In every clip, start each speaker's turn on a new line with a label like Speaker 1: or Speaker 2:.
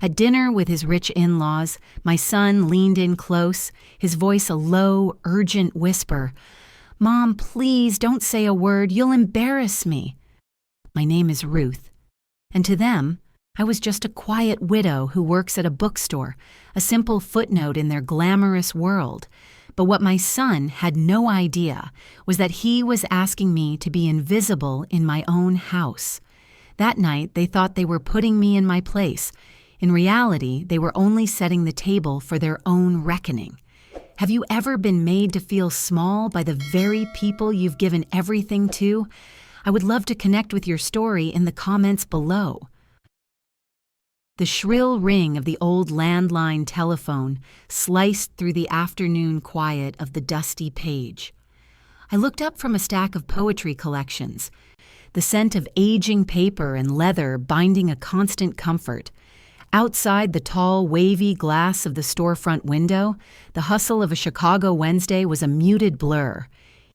Speaker 1: At dinner with his rich in-laws, my son leaned in close, his voice a low, urgent whisper. "Mom, please don't say a word. You'll embarrass me." My name is Ruth. And to them, I was just a quiet widow who works at a bookstore, a simple footnote in their glamorous world. But what my son had no idea was that he was asking me to be invisible in my own house. That night, they thought they were putting me in my place. In reality, they were only setting the table for their own reckoning. Have you ever been made to feel small by the very people you've given everything to? I would love to connect with your story in the comments below. The shrill ring of the old landline telephone sliced through the afternoon quiet of the dusty page. I looked up from a stack of poetry collections, the scent of aging paper and leather binding a constant comfort. Outside the tall, wavy glass of the storefront window, the hustle of a Chicago Wednesday was a muted blur.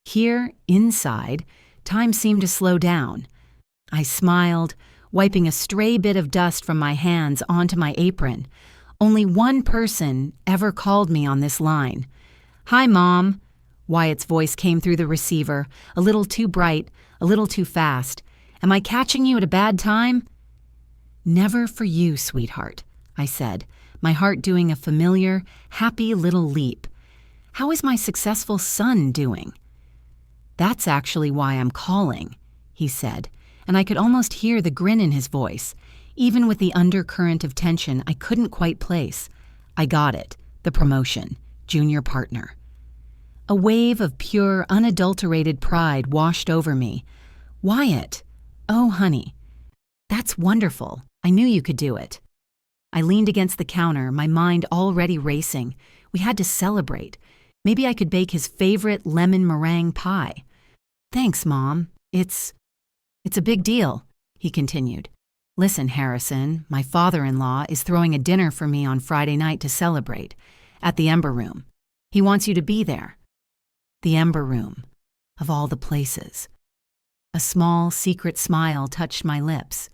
Speaker 1: Here, inside, time seemed to slow down. I smiled, wiping a stray bit of dust from my hands onto my apron. Only one person ever called me on this line. "Hi, Mom." Wyatt's voice came through the receiver, a little too bright, a little too fast. "Am I catching you at a bad time?" "Never for you, sweetheart," I said, my heart doing a familiar, happy little leap. "How is my successful son doing?" "That's actually why I'm calling," he said, and I could almost hear the grin in his voice, even with the undercurrent of tension I couldn't quite place. I got it, the promotion, junior partner. A wave of pure, unadulterated pride washed over me. "Wyatt! Oh, honey. That's wonderful. I knew you could do it." I leaned against the counter, my mind already racing. We had to celebrate. Maybe I could bake his favorite lemon meringue pie. "Thanks, Mom. It's a big deal," he continued. "Listen, Harrison, my father-in-law is throwing a dinner for me on Friday night to celebrate, at the Ember Room. He wants you to be there." The Ember Room, of all the places. A small, secret smile touched my lips.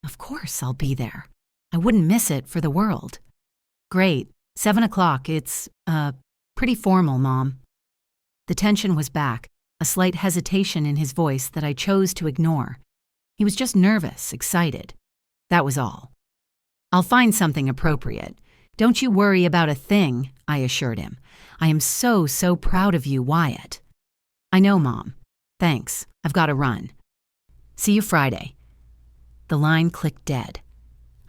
Speaker 1: "Of course I'll be there. I wouldn't miss it for the world." "Great. 7 o'clock. It's, pretty formal, Mom." The tension was back, a slight hesitation in his voice that I chose to ignore. He was just nervous, excited. That was all. "I'll find something appropriate. Don't you worry about a thing," I assured him. "I am so proud of you, Wyatt." "I know, Mom. Thanks. I've got to run. See you Friday." The line clicked dead.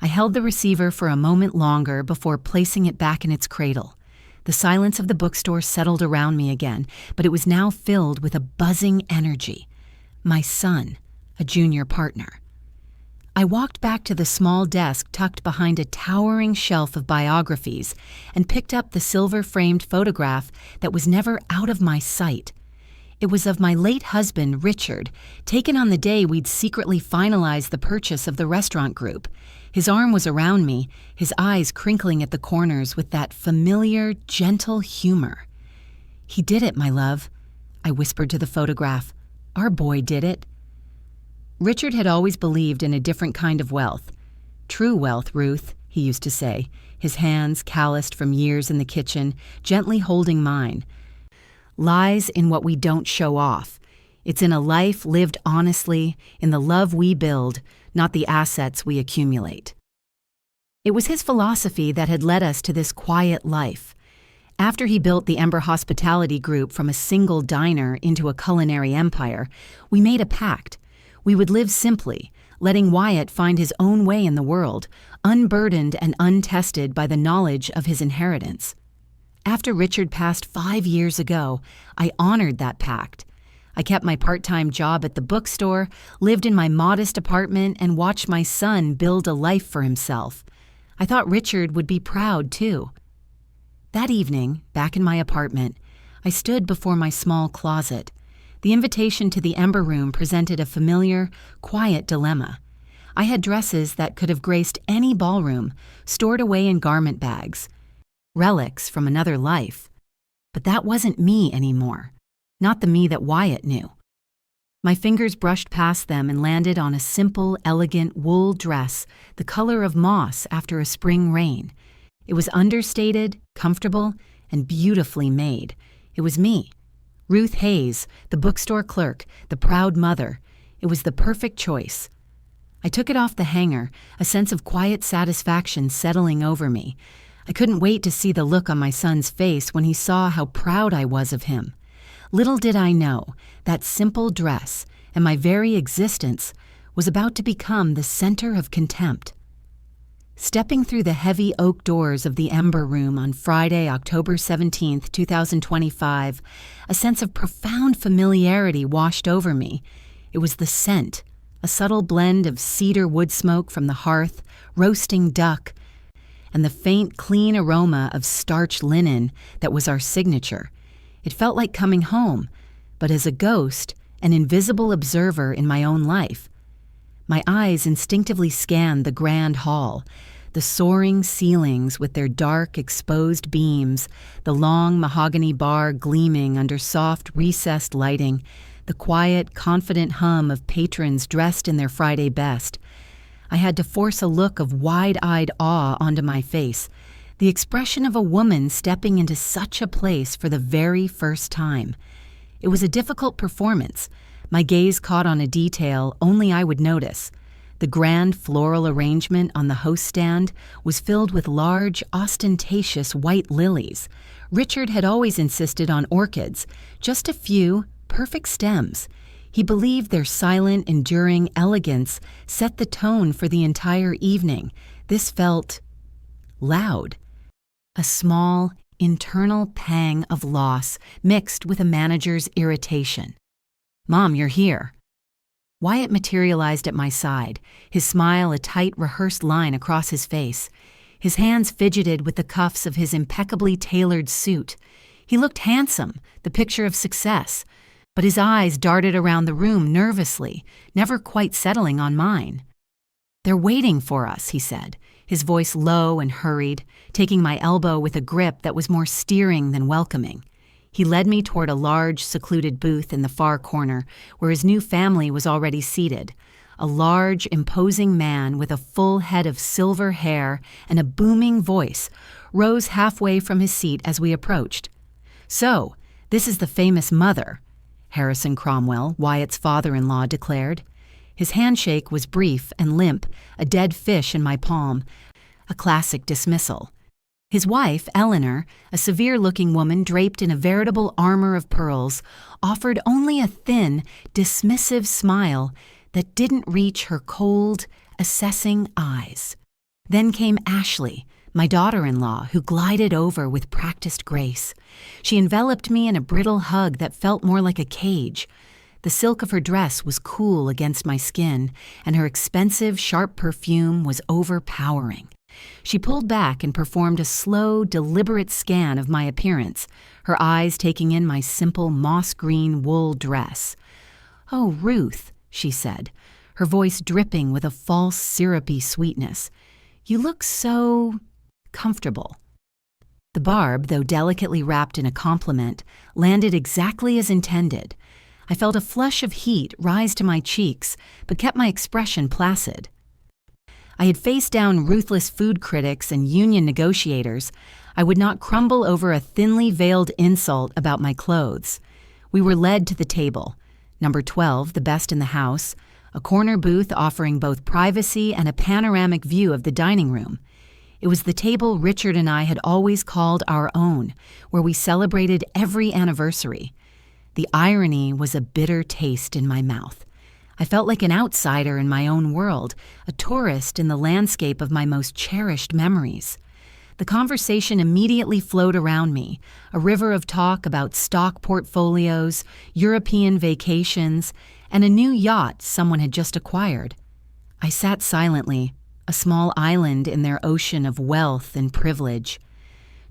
Speaker 1: I held the receiver for a moment longer before placing it back in its cradle. The silence of the bookstore settled around me again, but it was now filled with a buzzing energy. My son, a junior partner. I walked back to the small desk tucked behind a towering shelf of biographies and picked up the silver-framed photograph that was never out of my sight. It was of my late husband, Richard, taken on the day we'd secretly finalized the purchase of the restaurant group. His arm was around me, his eyes crinkling at the corners with that familiar, gentle humor. "He did it, my love," I whispered to the photograph. "Our boy did it." Richard had always believed in a different kind of wealth. "True wealth, Ruth," he used to say, his hands calloused from years in the kitchen, gently holding mine. "Lies in what we don't show off. It's in a life lived honestly, in the love we build, not the assets we accumulate." It was his philosophy that had led us to this quiet life. After he built the Ember Hospitality Group from a single diner into a culinary empire, we made a pact. We would live simply, letting Wyatt find his own way in the world, unburdened and untested by the knowledge of his inheritance. After Richard passed 5 years ago, I honored that pact. I kept my part-time job at the bookstore, lived in my modest apartment, and watched my son build a life for himself. I thought Richard would be proud, too. That evening, back in my apartment, I stood before my small closet. The invitation to the Ember Room presented a familiar, quiet dilemma. I had dresses that could have graced any ballroom, stored away in garment bags. Relics from another life. But that wasn't me anymore. Not the me that Wyatt knew. My fingers brushed past them and landed on a simple, elegant wool dress, the color of moss after a spring rain. It was understated, comfortable, and beautifully made. It was me. Ruth Hayes, the bookstore clerk, the proud mother. It was the perfect choice. I took it off the hanger, a sense of quiet satisfaction settling over me. I couldn't wait to see the look on my son's face when he saw how proud I was of him. Little did I know, that simple dress and my very existence was about to become the center of contempt. Stepping through the heavy oak doors of the Ember Room on Friday, October 17, 2025, a sense of profound familiarity washed over me. It was the scent, a subtle blend of cedar wood smoke from the hearth, roasting duck, and the faint, clean aroma of starched linen that was our signature. It felt like coming home, but as a ghost, an invisible observer in my own life. My eyes instinctively scanned the grand hall, the soaring ceilings with their dark, exposed beams, the long mahogany bar gleaming under soft, recessed lighting, the quiet, confident hum of patrons dressed in their Friday best. I had to force a look of wide-eyed awe onto my face, the expression of a woman stepping into such a place for the very first time. It was a difficult performance. My gaze caught on a detail only I would notice. The grand floral arrangement on the host stand was filled with large, ostentatious white lilies. Richard had always insisted on orchids, just a few, perfect stems. He believed their silent, enduring elegance set the tone for the entire evening. This felt loud. A small, internal pang of loss mixed with a manager's irritation. "Mom, you're here." Wyatt materialized at my side, his smile a tight, rehearsed line across his face. His hands fidgeted with the cuffs of his impeccably tailored suit. He looked handsome, the picture of success, but his eyes darted around the room nervously, never quite settling on mine. "They're waiting for us," he said, his voice low and hurried, taking my elbow with a grip that was more steering than welcoming. He led me toward a large, secluded booth in the far corner, where his new family was already seated. A large, imposing man with a full head of silver hair and a booming voice rose halfway from his seat as we approached. "So, this is the famous mother," Harrison Cromwell, Wyatt's father-in-law, declared. His handshake was brief and limp, a dead fish in my palm, a classic dismissal. His wife, Eleanor, a severe-looking woman draped in a veritable armor of pearls, offered only a thin, dismissive smile that didn't reach her cold, assessing eyes. Then came Ashley, my daughter-in-law, who glided over with practiced grace. She enveloped me in a brittle hug that felt more like a cage. The silk of her dress was cool against my skin, and her expensive, sharp perfume was overpowering. She pulled back and performed a slow, deliberate scan of my appearance, her eyes taking in my simple moss-green wool dress. "Oh, Ruth," she said, her voice dripping with a false, syrupy sweetness. "You look so comfortable." The barb, though delicately wrapped in a compliment, landed exactly as intended. I felt a flush of heat rise to my cheeks, but kept my expression placid. I had faced down ruthless food critics and union negotiators. I would not crumble over a thinly veiled insult about my clothes. We were led to the table. Number 12, the best in the house, a corner booth offering both privacy and a panoramic view of the dining room. It was the table Richard and I had always called our own, where we celebrated every anniversary. The irony was a bitter taste in my mouth. I felt like an outsider in my own world, a tourist in the landscape of my most cherished memories. The conversation immediately flowed around me, a river of talk about stock portfolios, European vacations, and a new yacht someone had just acquired. I sat silently, a small island in their ocean of wealth and privilege.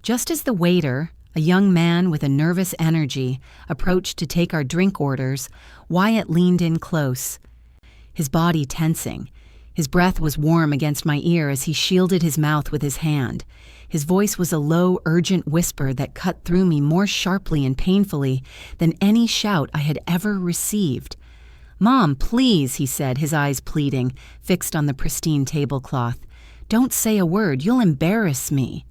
Speaker 1: Just as the waiter, a young man with a nervous energy, approached to take our drink orders, Wyatt leaned in close, his body tensing. His breath was warm against my ear as he shielded his mouth with his hand. His voice was a low, urgent whisper that cut through me more sharply and painfully than any shout I had ever received. "Mom, please," he said, his eyes pleading, fixed on the pristine tablecloth. "Don't say a word. You'll embarrass me."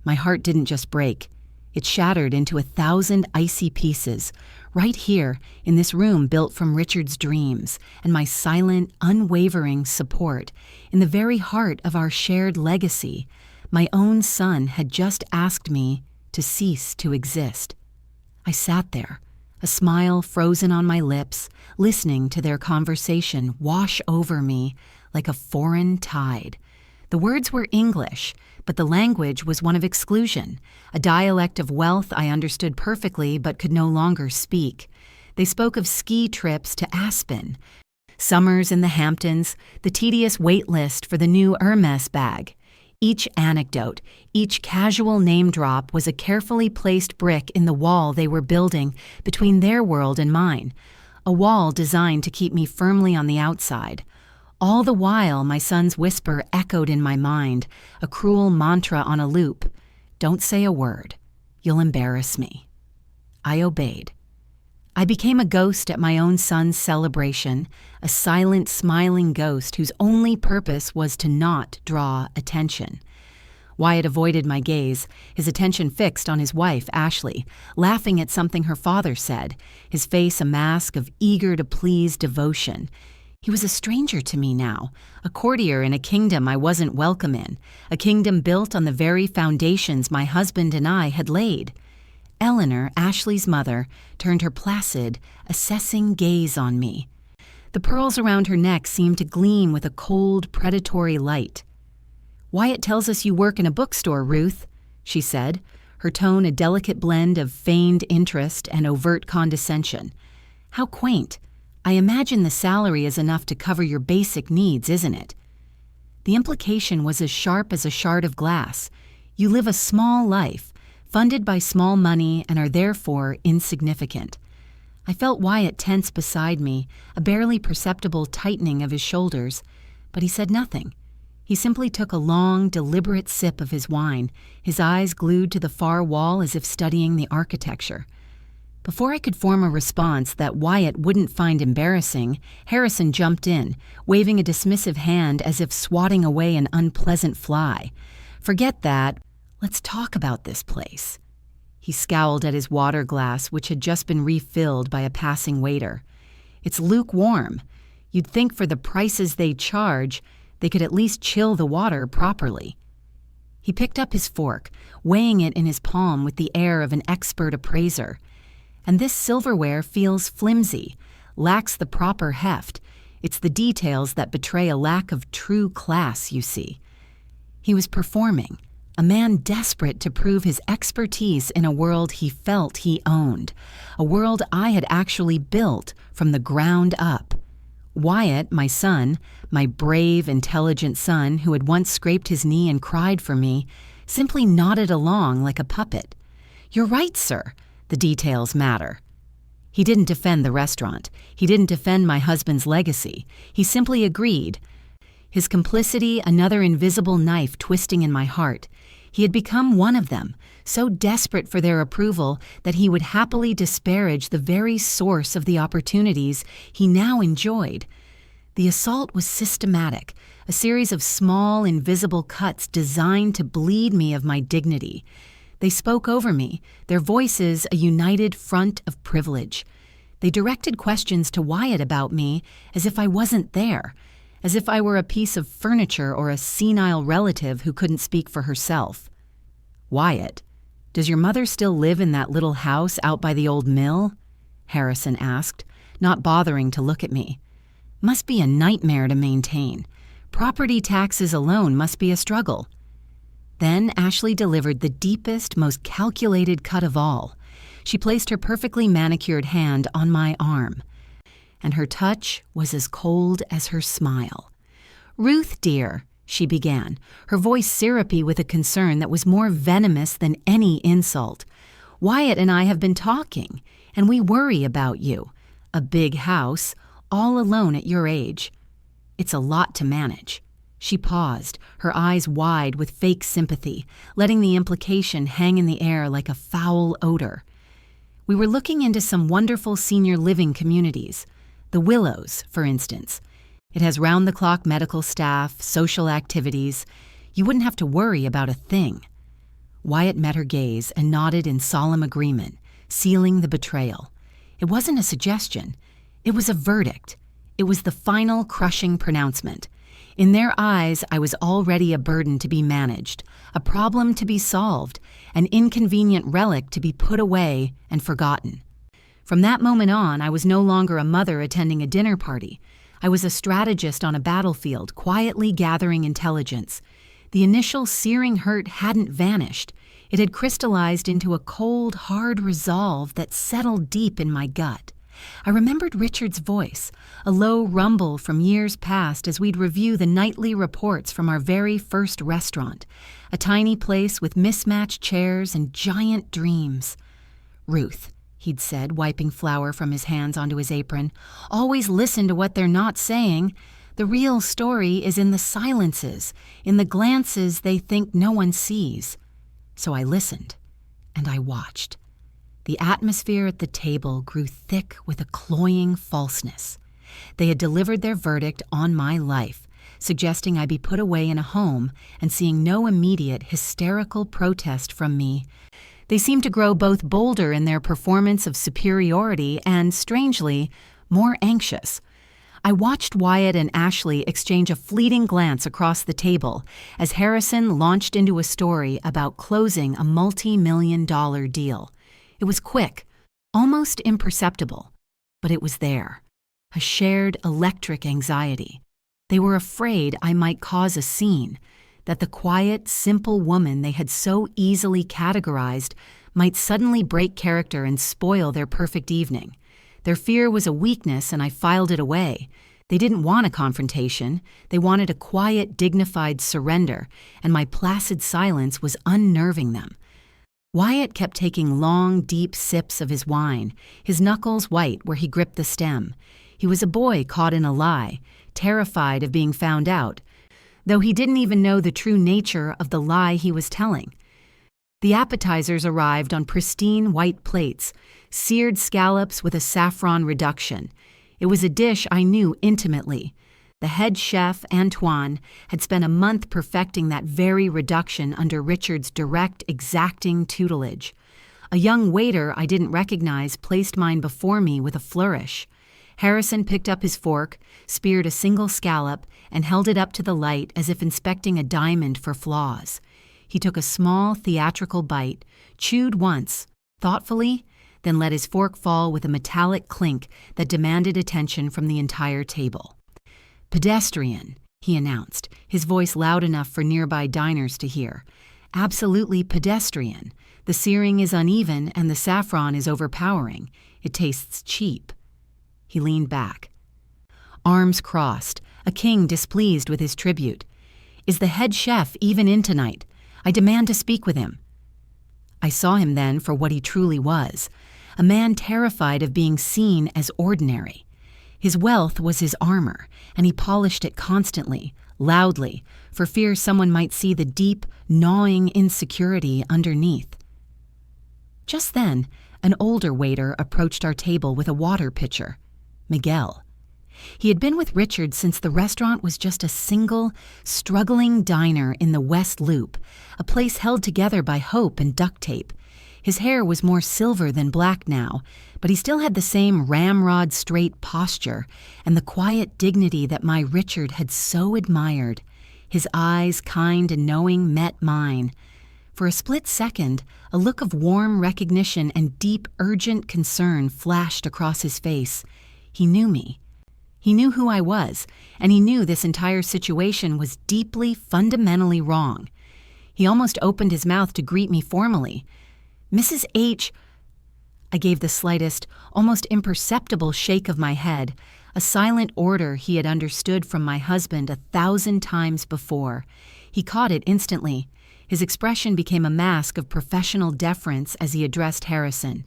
Speaker 1: My heart didn't just break. It shattered into 1,000 icy pieces, right here in this room built from Richard's dreams and my silent, unwavering support in the very heart of our shared legacy. My own son had just asked me to cease to exist. I sat there, a smile frozen on my lips, listening to their conversation wash over me like a foreign tide. The words were English, but the language was one of exclusion, a dialect of wealth I understood perfectly but could no longer speak. They spoke of ski trips to Aspen, summers in the Hamptons, the tedious wait list for the new Hermes bag. Each anecdote, each casual name drop was a carefully placed brick in the wall they were building between their world and mine, a wall designed to keep me firmly on the outside. All the while, my son's whisper echoed in my mind, a cruel mantra on a loop. "Don't say a word. You'll embarrass me." I obeyed. I became a ghost at my own son's celebration, a silent, smiling ghost whose only purpose was to not draw attention. Wyatt avoided my gaze, his attention fixed on his wife, Ashley, laughing at something her father said, his face a mask of eager-to-please devotion. He was a stranger to me now, a courtier in a kingdom I wasn't welcome in, a kingdom built on the very foundations my husband and I had laid. Eleanor, Ashley's mother, turned her placid, assessing gaze on me. The pearls around her neck seemed to gleam with a cold, predatory light. "Wyatt tells us you work in a bookstore, Ruth," she said, her tone a delicate blend of feigned interest and overt condescension. "How quaint. I imagine the salary is enough to cover your basic needs, isn't it?" The implication was as sharp as a shard of glass. You live a small life, funded by small money, and are therefore insignificant. I felt Wyatt tense beside me, a barely perceptible tightening of his shoulders, but he said nothing. He simply took a long, deliberate sip of his wine, his eyes glued to the far wall as if studying the architecture. Before I could form a response that Wyatt wouldn't find embarrassing, Harrison jumped in, waving a dismissive hand as if swatting away an unpleasant fly. "Forget that. Let's talk about this place." He scowled at his water glass, which had just been refilled by a passing waiter. "It's lukewarm. You'd think for the prices they charge, they could at least chill the water properly." He picked up his fork, weighing it in his palm with the air of an expert appraiser. "And this silverware feels flimsy, lacks the proper heft. It's the details that betray a lack of true class, you see." He was performing, a man desperate to prove his expertise in a world he felt he owned, a world I had actually built from the ground up. Wyatt, my son, my brave, intelligent son who had once scraped his knee and cried for me, simply nodded along like a puppet. "You're right, sir. The details matter." He didn't defend the restaurant. He didn't defend my husband's legacy. He simply agreed. His complicity, another invisible knife twisting in my heart. He had become one of them, so desperate for their approval that he would happily disparage the very source of the opportunities he now enjoyed. The assault was systematic, a series of small, invisible cuts designed to bleed me of my dignity. They spoke over me, their voices a united front of privilege. They directed questions to Wyatt about me as if I wasn't there, as if I were a piece of furniture or a senile relative who couldn't speak for herself. "Wyatt, does your mother still live in that little house out by the old mill?" Harrison asked, not bothering to look at me. "Must be a nightmare to maintain. Property taxes alone must be a struggle." Then Ashley delivered the deepest, most calculated cut of all. She placed her perfectly manicured hand on my arm, and her touch was as cold as her smile. "Ruth, dear," she began, her voice syrupy with a concern that was more venomous than any insult. "Wyatt and I have been talking, and we worry about you. A big house, all alone at your age. It's a lot to manage." She paused, her eyes wide with fake sympathy, letting the implication hang in the air like a foul odor. "We were looking into some wonderful senior living communities. The Willows, for instance. It has round-the-clock medical staff, social activities. You wouldn't have to worry about a thing. Wyatt met her gaze and nodded in solemn agreement, sealing the betrayal. It wasn't a suggestion. It was a verdict. It was the final crushing pronouncement. In their eyes, I was already a burden to be managed, a problem to be solved, an inconvenient relic to be put away and forgotten. From that moment on, I was no longer a mother attending a dinner party. I was a strategist on a battlefield, quietly gathering intelligence. The initial searing hurt hadn't vanished. It had crystallized into a cold, hard resolve that settled deep in my gut. I remembered Richard's voice, a low rumble from years past as we'd review the nightly reports from our very first restaurant, a tiny place with mismatched chairs and giant dreams. "Ruth," he'd said, wiping flour from his hands onto his apron, "always listen to what they're not saying. The real story is in the silences, in the glances they think no one sees." So I listened, and I watched. The atmosphere at the table grew thick with a cloying falseness. They had delivered their verdict on my life, suggesting I be put away in a home and seeing no immediate hysterical protest from me. They seemed to grow both bolder in their performance of superiority and, strangely, more anxious. I watched Wyatt and Ashley exchange a fleeting glance across the table as Harrison launched into a story about closing a multi-million-dollar deal. It was quick, almost imperceptible, but it was there, a shared electric anxiety. They were afraid I might cause a scene, that the quiet, simple woman they had so easily categorized might suddenly break character and spoil their perfect evening. Their fear was a weakness, and I filed it away. They didn't want a confrontation. They wanted a quiet, dignified surrender, and my placid silence was unnerving them. Wyatt kept taking long, deep sips of his wine, his knuckles white where he gripped the stem. He was a boy caught in a lie, terrified of being found out, though he didn't even know the true nature of the lie he was telling. The appetizers arrived on pristine white plates, seared scallops with a saffron reduction. It was a dish I knew intimately. The head chef, Antoine, had spent a month perfecting that very reduction under Richard's direct, exacting tutelage. A young waiter I didn't recognize placed mine before me with a flourish. Harrison picked up his fork, speared a single scallop, and held it up to the light as if inspecting a diamond for flaws. He took a small, theatrical bite, chewed once, thoughtfully, then let his fork fall with a metallic clink that demanded attention from the entire table. "Pedestrian," he announced, his voice loud enough for nearby diners to hear. "Absolutely pedestrian. The searing is uneven and the saffron is overpowering. It tastes cheap." He leaned back. Arms crossed, a king displeased with his tribute. "Is the head chef even in tonight? I demand to speak with him." I saw him then for what he truly was, a man terrified of being seen as ordinary. His wealth was his armor, and he polished it constantly, loudly, for fear someone might see the deep, gnawing insecurity underneath. Just then, an older waiter approached our table with a water pitcher. Miguel. He had been with Richard since the restaurant was just a single, struggling diner in the West Loop, a place held together by hope and duct tape. His hair was more silver than black now, but he still had the same ramrod-straight posture and the quiet dignity that my Richard had so admired. His eyes, kind and knowing, met mine. For a split second, a look of warm recognition and deep, urgent concern flashed across his face. He knew me. He knew who I was, and he knew this entire situation was deeply, fundamentally wrong. He almost opened his mouth to greet me formally. "Mrs. H." I gave the slightest, almost imperceptible shake of my head, a silent order he had understood from my husband 1,000 times before. He caught it instantly. His expression became a mask of professional deference as he addressed Harrison.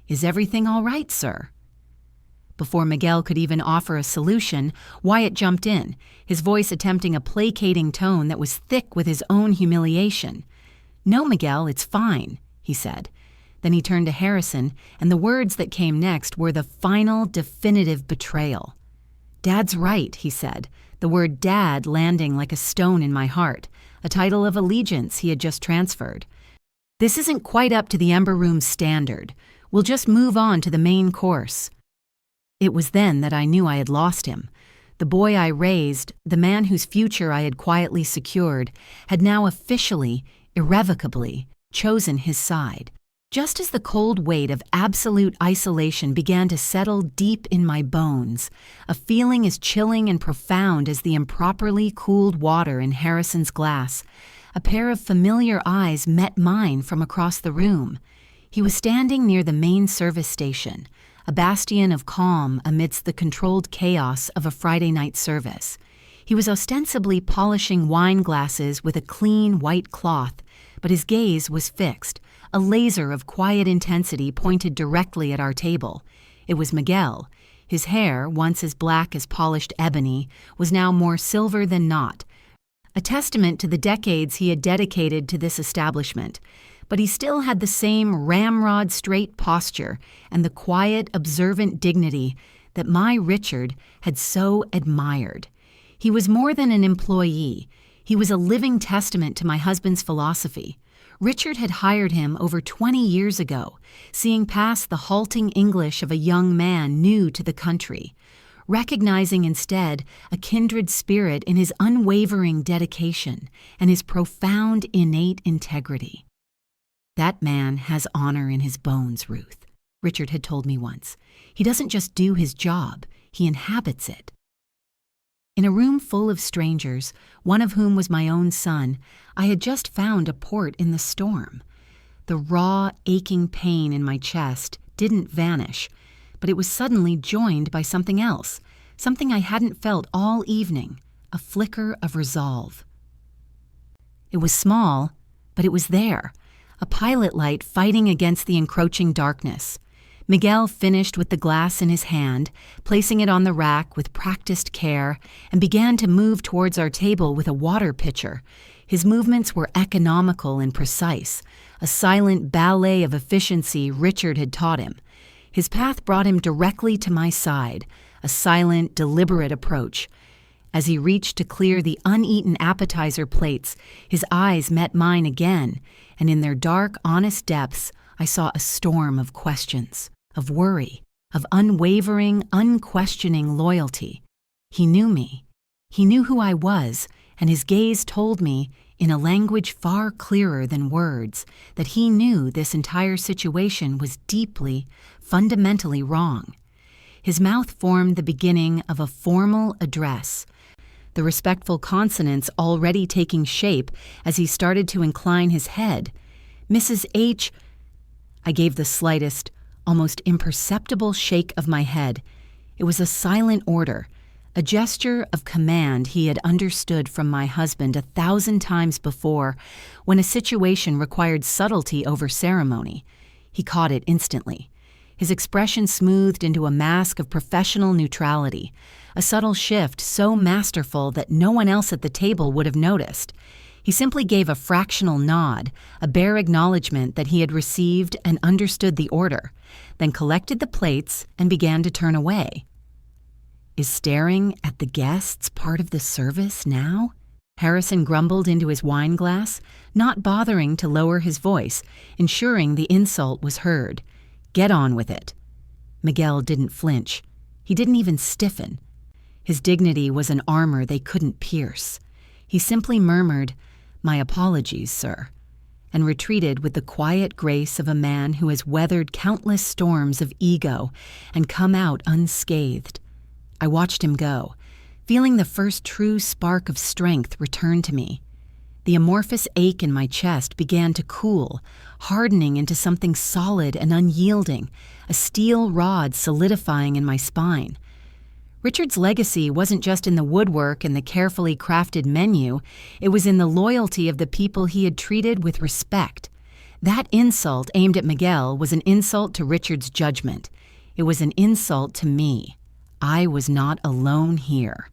Speaker 1: "Is everything all right, sir?" Before Miguel could even offer a solution, Wyatt jumped in, his voice attempting a placating tone that was thick with his own humiliation. "No, Miguel, it's fine," he said. Then he turned to Harrison, and the words that came next were the final, definitive betrayal. "Dad's right," he said, the word Dad landing like a stone in my heart, a title of allegiance he had just transferred. "This isn't quite up to the Ember Room's standard. We'll just move on to the main course." It was then that I knew I had lost him. The boy I raised, the man whose future I had quietly secured, had now officially, irrevocably, chosen his side. Just as the cold weight of absolute isolation began to settle deep in my bones, a feeling as chilling and profound as the improperly cooled water in Harrison's glass, a pair of familiar eyes met mine from across the room. He was standing near the main service station, a bastion of calm amidst the controlled chaos of a Friday night service. He was ostensibly polishing wine glasses with a clean white cloth, but his gaze was fixed, a laser of quiet intensity pointed directly at our table. It was Miguel. His hair, once as black as polished ebony, was now more silver than not, a testament to the decades he had dedicated to this establishment. But he still had the same ramrod-straight posture and the quiet, observant dignity that my Richard had so admired. He was more than an employee. He was a living testament to my husband's philosophy. Richard had hired him over 20 years ago, seeing past the halting English of a young man new to the country, recognizing instead a kindred spirit in his unwavering dedication and his profound innate integrity. "That man has honor in his bones, Ruth," Richard had told me once. "He doesn't just do his job, he inhabits it." In a room full of strangers, one of whom was my own son, I had just found a port in the storm. The raw, aching pain in my chest didn't vanish, but it was suddenly joined by something else, something I hadn't felt all evening, a flicker of resolve. It was small, but it was there, a pilot light fighting against the encroaching darkness. Miguel finished with the glass in his hand, placing it on the rack with practiced care, and began to move towards our table with a water pitcher. His movements were economical and precise, a silent ballet of efficiency Richard had taught him. His path brought him directly to my side, a silent, deliberate approach. As he reached to clear the uneaten appetizer plates, his eyes met mine again, and in their dark, honest depths, I saw a storm of questions, of worry, of unwavering, unquestioning loyalty. He knew me. He knew who I was, and his gaze told me, in a language far clearer than words, that he knew this entire situation was deeply, fundamentally wrong. His mouth formed the beginning of a formal address, the respectful consonants already taking shape as he started to incline his head. "Mrs. H." I gave the slightest, almost imperceptible shake of my head. It was a silent order, a gesture of command he had understood from my husband 1,000 times before when a situation required subtlety over ceremony. He caught it instantly. His expression smoothed into a mask of professional neutrality, a subtle shift so masterful that no one else at the table would have noticed. He simply gave a fractional nod, a bare acknowledgement that he had received and understood the order, then collected the plates and began to turn away. "Is staring at the guests part of the service now?" Harrison grumbled into his wine glass, not bothering to lower his voice, ensuring the insult was heard. "Get on with it." Miguel didn't flinch. He didn't even stiffen. His dignity was an armor they couldn't pierce. He simply murmured, "My apologies, sir," and retreated with the quiet grace of a man who has weathered countless storms of ego and come out unscathed. I watched him go, feeling the first true spark of strength return to me. The amorphous ache in my chest began to cool, hardening into something solid and unyielding, a steel rod solidifying in my spine. Richard's legacy wasn't just in the woodwork and the carefully crafted menu, it was in the loyalty of the people he had treated with respect. That insult aimed at Miguel was an insult to Richard's judgment. It was an insult to me. I was not alone here.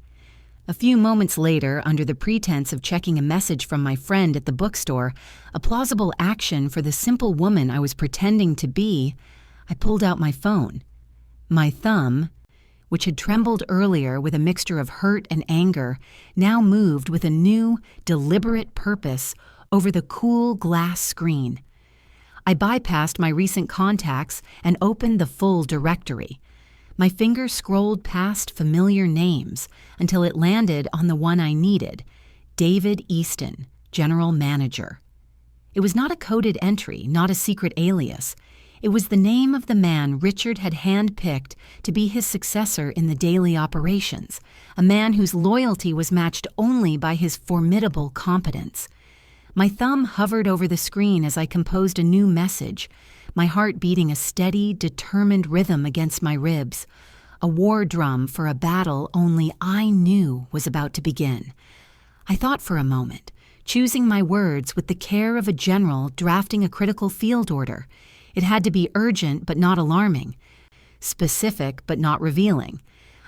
Speaker 1: A few moments later, under the pretense of checking a message from my friend at the bookstore, a plausible action for the simple woman I was pretending to be, I pulled out my phone. My thumb, which had trembled earlier with a mixture of hurt and anger, now moved with a new, deliberate purpose over the cool glass screen. I bypassed my recent contacts and opened the full directory. My finger scrolled past familiar names until it landed on the one I needed, David Easton, General Manager. It was not a coded entry, not a secret alias. It was the name of the man Richard had handpicked to be his successor in the daily operations, a man whose loyalty was matched only by his formidable competence. My thumb hovered over the screen as I composed a new message, my heart beating a steady, determined rhythm against my ribs, a war drum for a battle only I knew was about to begin. I thought for a moment, choosing my words with the care of a general drafting a critical field order. It had to be urgent but not alarming, specific but not revealing.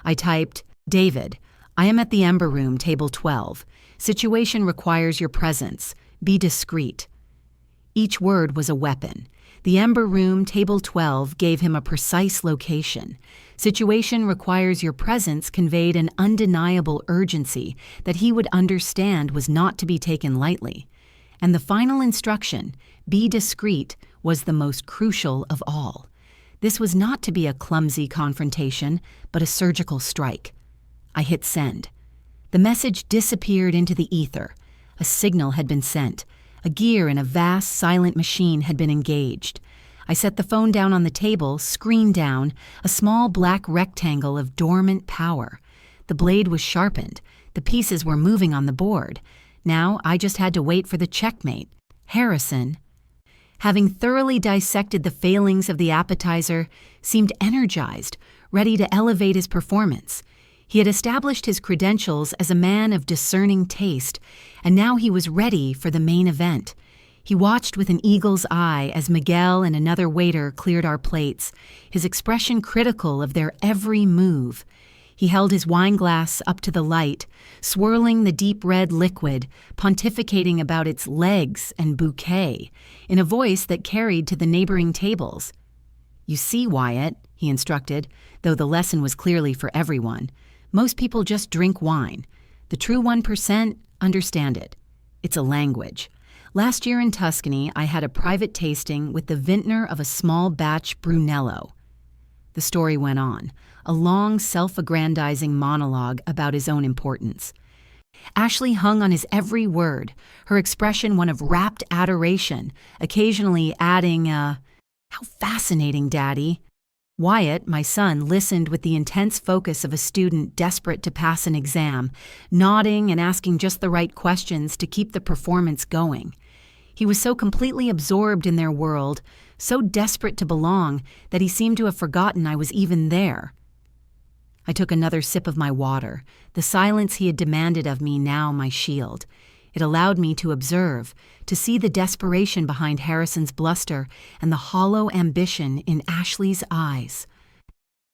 Speaker 1: I typed, "David, I am at the Ember Room, table 12. Situation requires your presence. Be discreet." Each word was a weapon. The Ember Room, table 12, gave him a precise location. Situation requires your presence conveyed an undeniable urgency that he would understand was not to be taken lightly. And the final instruction, be discreet, was the most crucial of all. This was not to be a clumsy confrontation, but a surgical strike. I hit send. The message disappeared into the ether. A signal had been sent. A gear in a vast, silent machine had been engaged. I set the phone down on the table, screen down, a small black rectangle of dormant power. The blade was sharpened. The pieces were moving on the board. Now I just had to wait for the checkmate. Harrison, having thoroughly dissected the failings of the appetizer, seemed energized, ready to elevate his performance. He had established his credentials as a man of discerning taste, and now he was ready for the main event. He watched with an eagle's eye as Miguel and another waiter cleared our plates, his expression critical of their every move. He held his wine glass up to the light, swirling the deep red liquid, pontificating about its legs and bouquet, in a voice that carried to the neighboring tables. "You see, Wyatt," he instructed, though the lesson was clearly for everyone. Most people just drink wine. The true 1% understand it. It's a language. Last year in Tuscany, I had a private tasting with the vintner of a small batch Brunello. The story went on, a long, self-aggrandizing monologue about his own importance. Ashley hung on his every word, her expression one of rapt adoration, occasionally adding "How fascinating, Daddy." Wyatt, my son, listened with the intense focus of a student desperate to pass an exam, nodding and asking just the right questions to keep the performance going. He was so completely absorbed in their world, so desperate to belong, that he seemed to have forgotten I was even there. I took another sip of my water, the silence he had demanded of me now my shield. It allowed me to observe, to see the desperation behind Harrison's bluster and the hollow ambition in Ashley's eyes.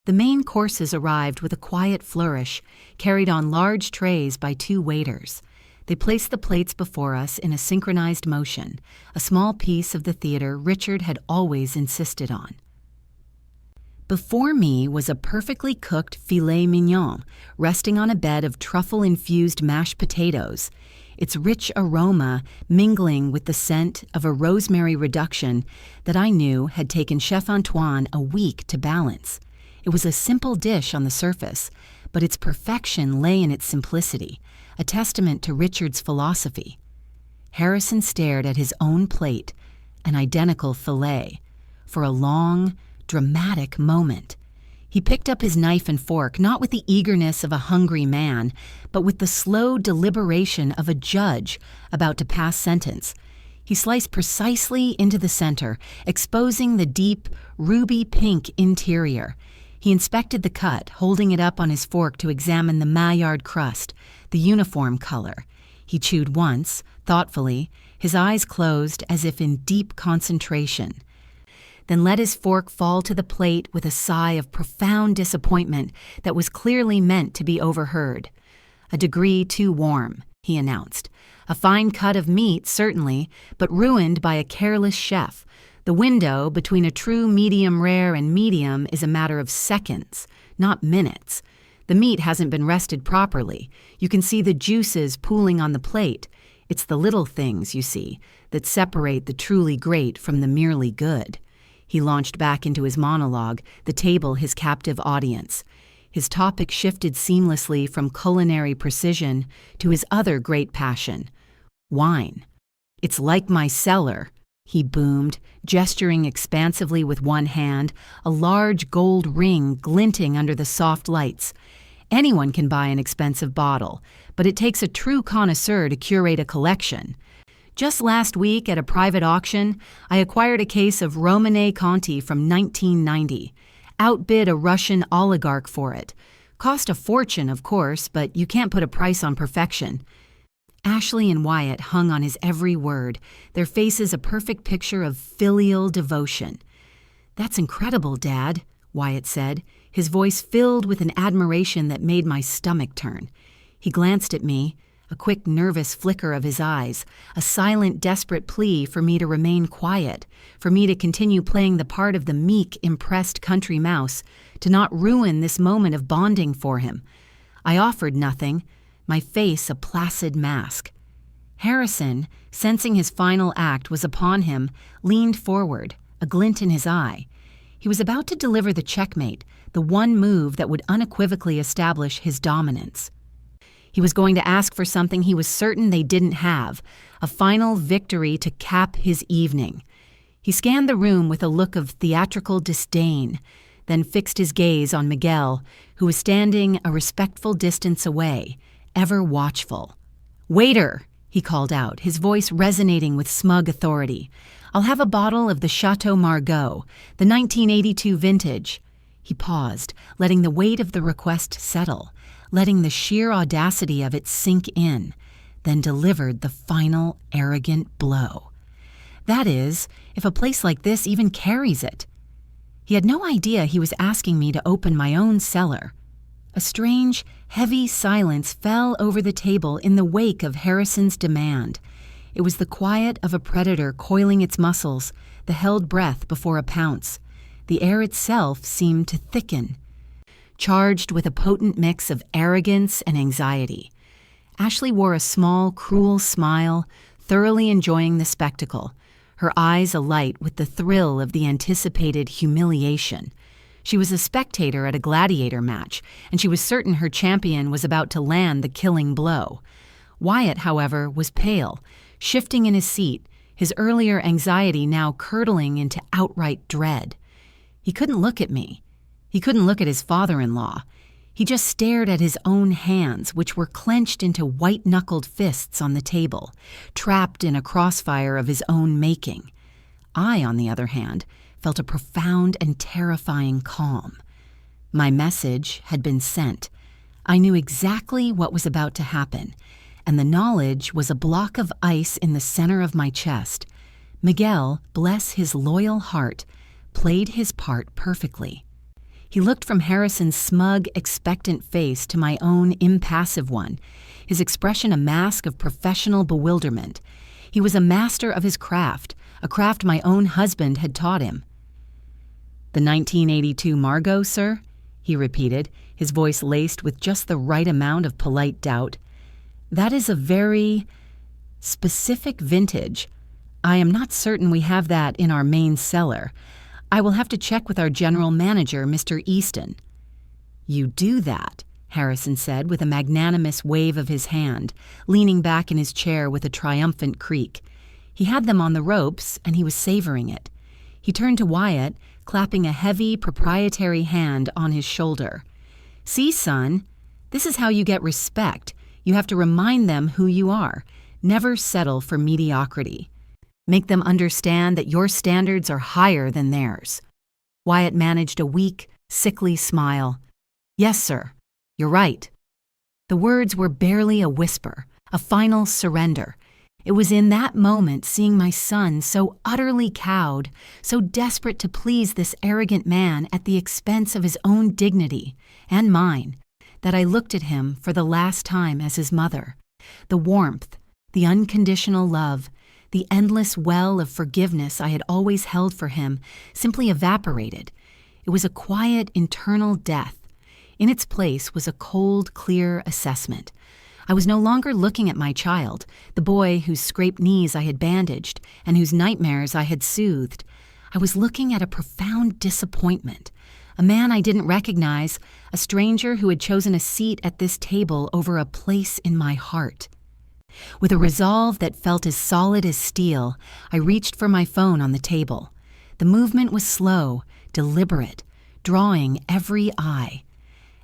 Speaker 1: The main courses arrived with a quiet flourish, carried on large trays by 2 waiters. They placed the plates before us in a synchronized motion, a small piece of the theater Richard had always insisted on. Before me was a perfectly cooked filet mignon, resting on a bed of truffle-infused mashed potatoes, its rich aroma mingling with the scent of a rosemary reduction that I knew had taken Chef Antoine a week to balance. It was a simple dish on the surface, but its perfection lay in its simplicity, a testament to Richard's philosophy. Harrison stared at his own plate, an identical fillet, for a long, dramatic moment. He picked up his knife and fork, not with the eagerness of a hungry man, but with the slow deliberation of a judge about to pass sentence. He sliced precisely into the center, exposing the deep, ruby-pink interior. He inspected the cut, holding it up on his fork to examine the Maillard crust, the uniform color. He chewed once, thoughtfully, his eyes closed as if in deep concentration, then let his fork fall to the plate with a sigh of profound disappointment that was clearly meant to be overheard. A degree too warm, he announced. A fine cut of meat, certainly, but ruined by a careless chef. The window between a true medium rare and medium is a matter of seconds, not minutes. The meat hasn't been rested properly. You can see the juices pooling on the plate. It's the little things, you see, that separate the truly great from the merely good. He launched back into his monologue, the table his captive audience. His topic shifted seamlessly from culinary precision to his other great passion, wine. "It's like my cellar," he boomed, gesturing expansively with one hand, a large gold ring glinting under the soft lights. "Anyone can buy an expensive bottle, but it takes a true connoisseur to curate a collection. Just last week at a private auction, I acquired a case of Romanée Conti from 1990. Outbid a Russian oligarch for it. Cost a fortune, of course, but you can't put a price on perfection." Ashley and Wyatt hung on his every word, their faces a perfect picture of filial devotion. "That's incredible, Dad," Wyatt said, his voice filled with an admiration that made my stomach turn. He glanced at me, a quick nervous flicker of his eyes, a silent desperate plea for me to remain quiet, for me to continue playing the part of the meek, impressed country mouse, to not ruin this moment of bonding for him. I offered nothing, my face a placid mask. Harrison, sensing his final act was upon him, leaned forward, a glint in his eye. He was about to deliver the checkmate, the one move that would unequivocally establish his dominance. He was going to ask for something he was certain they didn't have, a final victory to cap his evening. He scanned the room with a look of theatrical disdain, then fixed his gaze on Miguel, who was standing a respectful distance away, ever watchful. "Waiter," he called out, his voice resonating with smug authority. "I'll have a bottle of the Chateau Margaux, the 1982 vintage." He paused, letting the weight of the request settle, letting the sheer audacity of it sink in, then delivered the final arrogant blow. That is, if a place like this even carries it. He had no idea he was asking me to open my own cellar. A strange, heavy silence fell over the table in the wake of Harrison's demand. It was the quiet of a predator coiling its muscles, the held breath before a pounce. The air itself seemed to thicken, charged with a potent mix of arrogance and anxiety. Ashley wore a small, cruel smile, thoroughly enjoying the spectacle, her eyes alight with the thrill of the anticipated humiliation. She was a spectator at a gladiator match, and she was certain her champion was about to land the killing blow. Wyatt, however, was pale, shifting in his seat, his earlier anxiety now curdling into outright dread. He couldn't look at me. He couldn't look at his father-in-law. He just stared at his own hands, which were clenched into white-knuckled fists on the table, trapped in a crossfire of his own making. I, on the other hand, felt a profound and terrifying calm. My message had been sent. I knew exactly what was about to happen, and the knowledge was a block of ice in the center of my chest. Miguel, bless his loyal heart, played his part perfectly. He looked from Harrison's smug, expectant face to my own impassive one, his expression a mask of professional bewilderment. He was a master of his craft, a craft my own husband had taught him. "The 1982 Margaux, sir?" he repeated, his voice laced with just the right amount of polite doubt. "That is a very specific vintage. I am not certain we have that in our main cellar. I will have to check with our general manager, Mr. Easton." "You do that," Harrison said with a magnanimous wave of his hand, leaning back in his chair with a triumphant creak. He had them on the ropes, and he was savoring it. He turned to Wyatt, clapping a heavy, proprietary hand on his shoulder. "See, son, this is how you get respect. You have to remind them who you are. Never settle for mediocrity. Make them understand that your standards are higher than theirs." Wyatt managed a weak, sickly smile. "Yes, sir. You're right." The words were barely a whisper, a final surrender. It was in that moment, seeing my son so utterly cowed, so desperate to please this arrogant man at the expense of his own dignity and mine, that I looked at him for the last time as his mother. The warmth, the unconditional love, the endless well of forgiveness I had always held for him simply evaporated. It was a quiet, internal death. In its place was a cold, clear assessment. I was no longer looking at my child, the boy whose scraped knees I had bandaged and whose nightmares I had soothed. I was looking at a profound disappointment. A man I didn't recognize, a stranger who had chosen a seat at this table over a place in my heart. With a resolve that felt as solid as steel, I reached for my phone on the table. The movement was slow, deliberate, drawing every eye.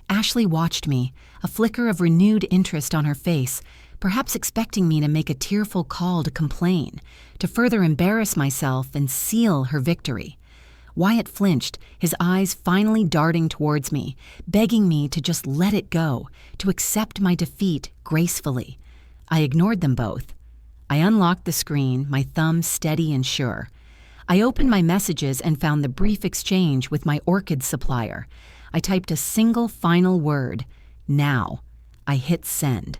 Speaker 1: Ashley watched me, a flicker of renewed interest on her face, perhaps expecting me to make a tearful call to complain, to further embarrass myself and seal her victory. Wyatt flinched, his eyes finally darting towards me, begging me to just let it go, to accept my defeat gracefully. I ignored them both. I unlocked the screen, my thumb steady and sure. I opened my messages and found the brief exchange with my orchid supplier. I typed a single final word, now. I hit send.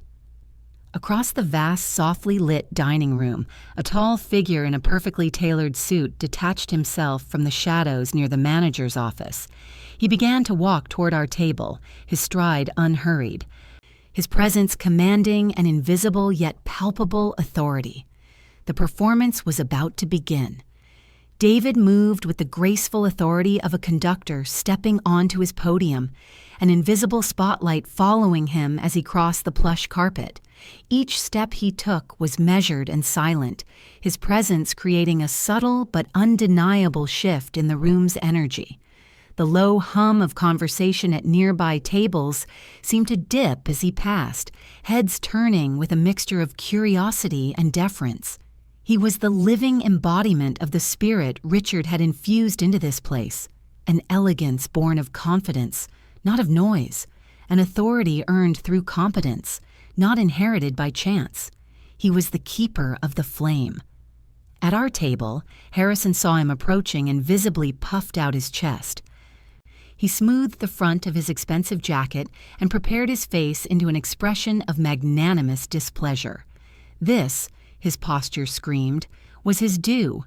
Speaker 1: Across the vast, softly lit dining room, a tall figure in a perfectly tailored suit detached himself from the shadows near the manager's office. He began to walk toward our table, his stride unhurried, his presence commanding an invisible yet palpable authority. The performance was about to begin. David moved with the graceful authority of a conductor stepping onto his podium, an invisible spotlight following him as he crossed the plush carpet. Each step he took was measured and silent, his presence creating a subtle but undeniable shift in the room's energy. The low hum of conversation at nearby tables seemed to dip as he passed, heads turning with a mixture of curiosity and deference. He was the living embodiment of the spirit Richard had infused into this place, an elegance born of confidence, not of noise, an authority earned through competence, not inherited by chance. He was the keeper of the flame. At our table, Harrison saw him approaching and visibly puffed out his chest. He smoothed the front of his expensive jacket and prepared his face into an expression of magnanimous displeasure. This, his posture screamed, was his due.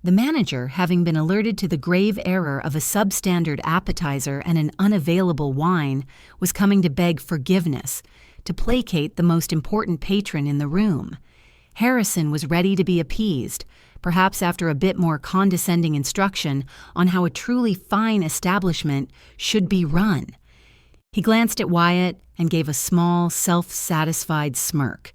Speaker 1: The manager, having been alerted to the grave error of a substandard appetizer and an unavailable wine, was coming to beg forgiveness, to placate the most important patron in the room. Harrison was ready to be appeased, perhaps after a bit more condescending instruction on how a truly fine establishment should be run. He glanced at Wyatt and gave a small, self-satisfied smirk.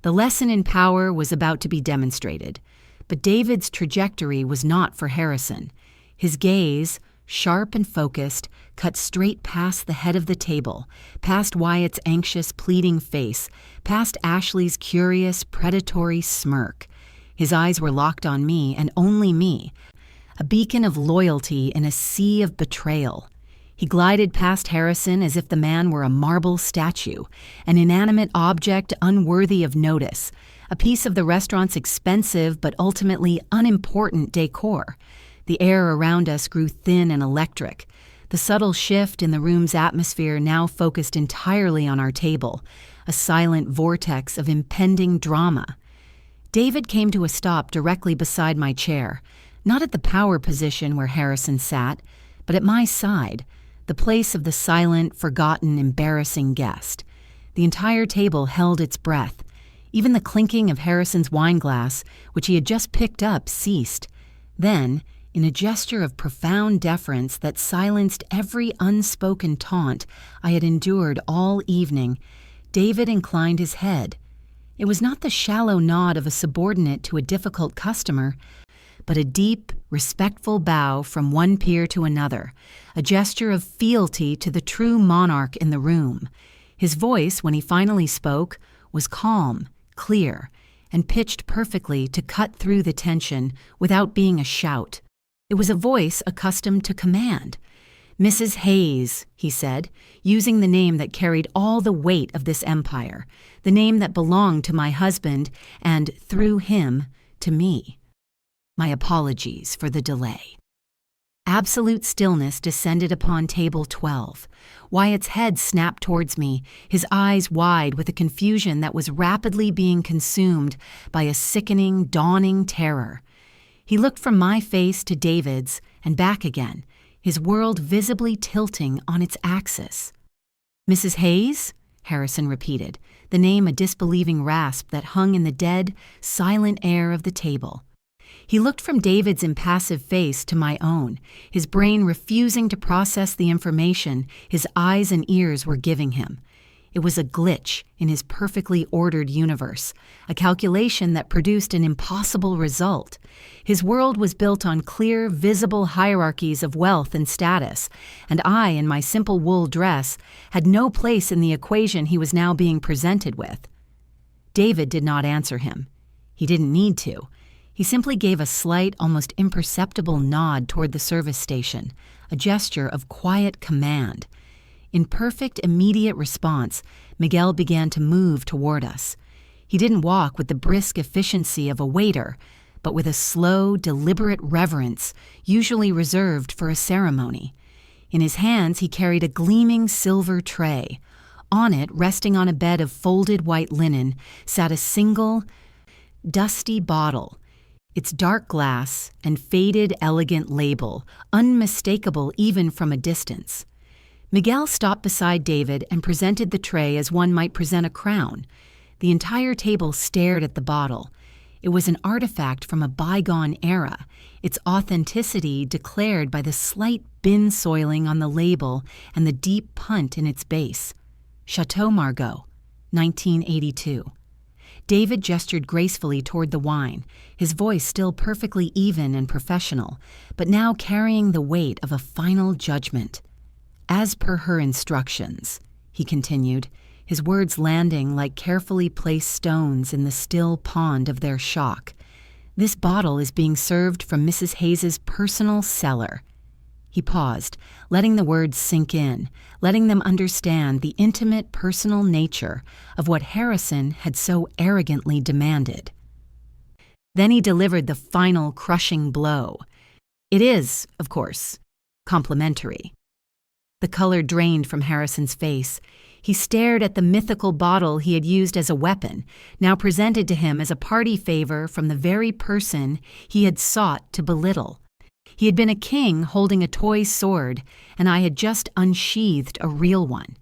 Speaker 1: The lesson in power was about to be demonstrated, but David's trajectory was not for Harrison. His gaze, sharp and focused, cut straight past the head of the table, past Wyatt's anxious, pleading face, past Ashley's curious, predatory smirk. His eyes were locked on me and only me, a beacon of loyalty in a sea of betrayal. He glided past Harrison as if the man were a marble statue, an inanimate object unworthy of notice, a piece of the restaurant's expensive but ultimately unimportant decor. The air around us grew thin and electric. The subtle shift in the room's atmosphere now focused entirely on our table, a silent vortex of impending drama. David came to a stop directly beside my chair, not at the power position where Harrison sat, but at my side, the place of the silent, forgotten, embarrassing guest. The entire table held its breath. Even the clinking of Harrison's wine glass, which he had just picked up, ceased. Then, in a gesture of profound deference that silenced every unspoken taunt I had endured all evening, David inclined his head. It was not the shallow nod of a subordinate to a difficult customer, but a deep, respectful bow from one peer to another, a gesture of fealty to the true monarch in the room. His voice, when he finally spoke, was calm, clear, and pitched perfectly to cut through the tension without being a shout. It was a voice accustomed to command. "Mrs. Hayes," he said, using the name that carried all the weight of this empire, the name that belonged to my husband and, through him, to me. My apologies for the delay. Absolute stillness descended upon table 12. Wyatt's head snapped towards me, his eyes wide with a confusion that was rapidly being consumed by a sickening, dawning terror. He looked from my face to David's and back again, his world visibly tilting on its axis. "Mrs. Hayes?" Harrison repeated, the name a disbelieving rasp that hung in the dead, silent air of the table. He looked from David's impassive face to my own, his brain refusing to process the information his eyes and ears were giving him. It was a glitch in his perfectly ordered universe, a calculation that produced an impossible result. His world was built on clear, visible hierarchies of wealth and status, and I, in my simple wool dress, had no place in the equation he was now being presented with. David did not answer him. He didn't need to. He simply gave a slight, almost imperceptible nod toward the service station, a gesture of quiet command. In perfect, immediate response, Miguel began to move toward us. He didn't walk with the brisk efficiency of a waiter, but with a slow, deliberate reverence usually reserved for a ceremony. In his hands he carried a gleaming silver tray. On it, resting on a bed of folded white linen, sat a single, dusty bottle, its dark glass and faded, elegant label, unmistakable even from a distance. Miguel stopped beside David and presented the tray as one might present a crown. The entire table stared at the bottle. It was an artifact from a bygone era, its authenticity declared by the slight bin soiling on the label and the deep punt in its base. Chateau Margaux, 1982. David gestured gracefully toward the wine, his voice still perfectly even and professional, but now carrying the weight of a final judgment. "As per her instructions," he continued, his words landing like carefully placed stones in the still pond of their shock. "This bottle is being served from Mrs. Hayes's personal cellar." He paused, letting the words sink in, letting them understand the intimate personal nature of what Harrison had so arrogantly demanded. Then he delivered the final crushing blow. "It is, of course, complimentary." The color drained from Harrison's face. He stared at the mythical bottle he had used as a weapon, now presented to him as a party favor from the very person he had sought to belittle. He had been a king holding a toy sword, and I had just unsheathed a real one.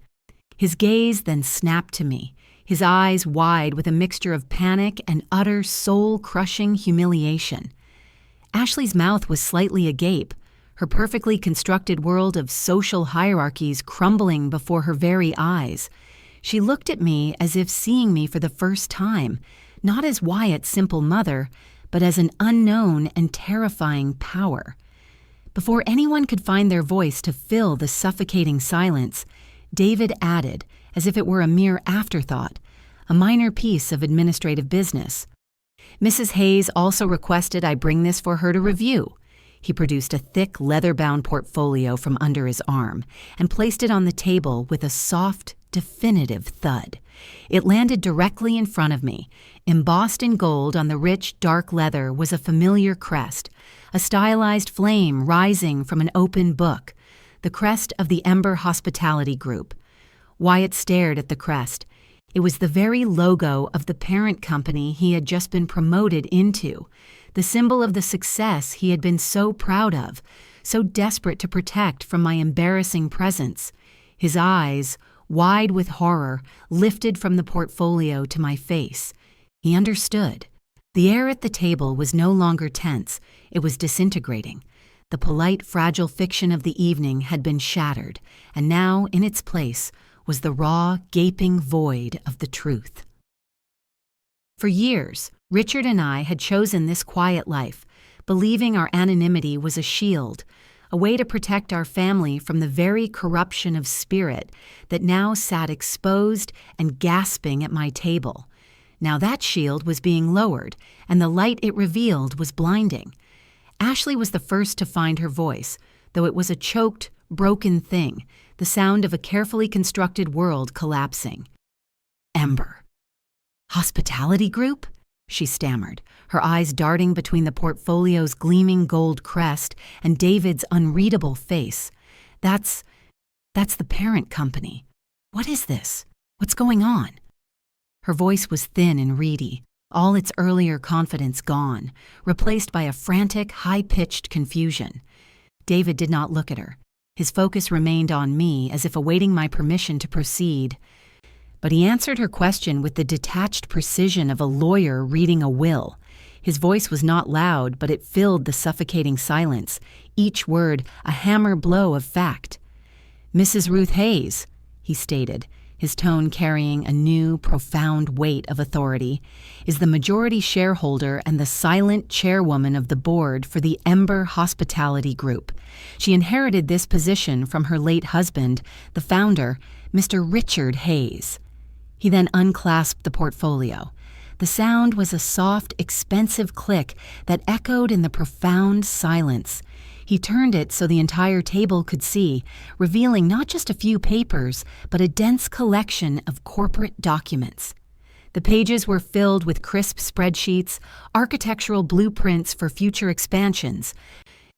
Speaker 1: His gaze then snapped to me, his eyes wide with a mixture of panic and utter soul-crushing humiliation. Ashley's mouth was slightly agape, her perfectly constructed world of social hierarchies crumbling before her very eyes. She looked at me as if seeing me for the first time, not as Wyatt's simple mother, but as an unknown and terrifying power. Before anyone could find their voice to fill the suffocating silence, David added, as if it were a mere afterthought, a minor piece of administrative business. "Mrs. Hayes also requested I bring this for her to review." He produced a thick, leather-bound portfolio from under his arm and placed it on the table with a soft, definitive thud. It landed directly in front of me. Embossed in gold on the rich, dark leather was a familiar crest, a stylized flame rising from an open book, the crest of the Ember Hospitality Group. Wyatt stared at the crest. It was the very logo of the parent company he had just been promoted into, the symbol of the success he had been so proud of, so desperate to protect from my embarrassing presence. His eyes, wide with horror, lifted from the portfolio to my face. He understood. The air at the table was no longer tense, it was disintegrating. The polite, fragile fiction of the evening had been shattered, and now, in its place, was the raw, gaping void of the truth. For years, Richard and I had chosen this quiet life, believing our anonymity was a shield, a way to protect our family from the very corruption of spirit that now sat exposed and gasping at my table. Now that shield was being lowered, and the light it revealed was blinding. Ashley was the first to find her voice, though it was a choked, broken thing, the sound of a carefully constructed world collapsing. "Ember. Hospitality group?" she stammered, her eyes darting between the portfolio's gleaming gold crest and David's unreadable face. That's the parent company. What is this? What's going on? Her voice was thin and reedy, all its earlier confidence gone, replaced by a frantic, high-pitched confusion. David did not look at her. His focus remained on me, as if awaiting my permission to proceed. But he answered her question with the detached precision of a lawyer reading a will. His voice was not loud, but it filled the suffocating silence, each word a hammer blow of fact. "Mrs. Ruth Hayes," he stated, his tone carrying a new, profound weight of authority, "is the majority shareholder and the silent chairwoman of the board for the Ember Hospitality Group. She inherited this position from her late husband, the founder, Mr. Richard Hayes." He then unclasped the portfolio. The sound was a soft, expensive click that echoed in the profound silence. He turned it so the entire table could see, revealing not just a few papers, but a dense collection of corporate documents. The pages were filled with crisp spreadsheets, architectural blueprints for future expansions,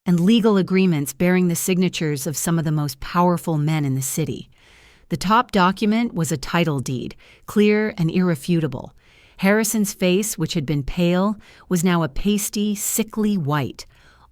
Speaker 1: and legal agreements bearing the signatures of some of the most powerful men in the city. The top document was a title deed, clear and irrefutable. Harrison's face, which had been pale, was now a pasty, sickly white.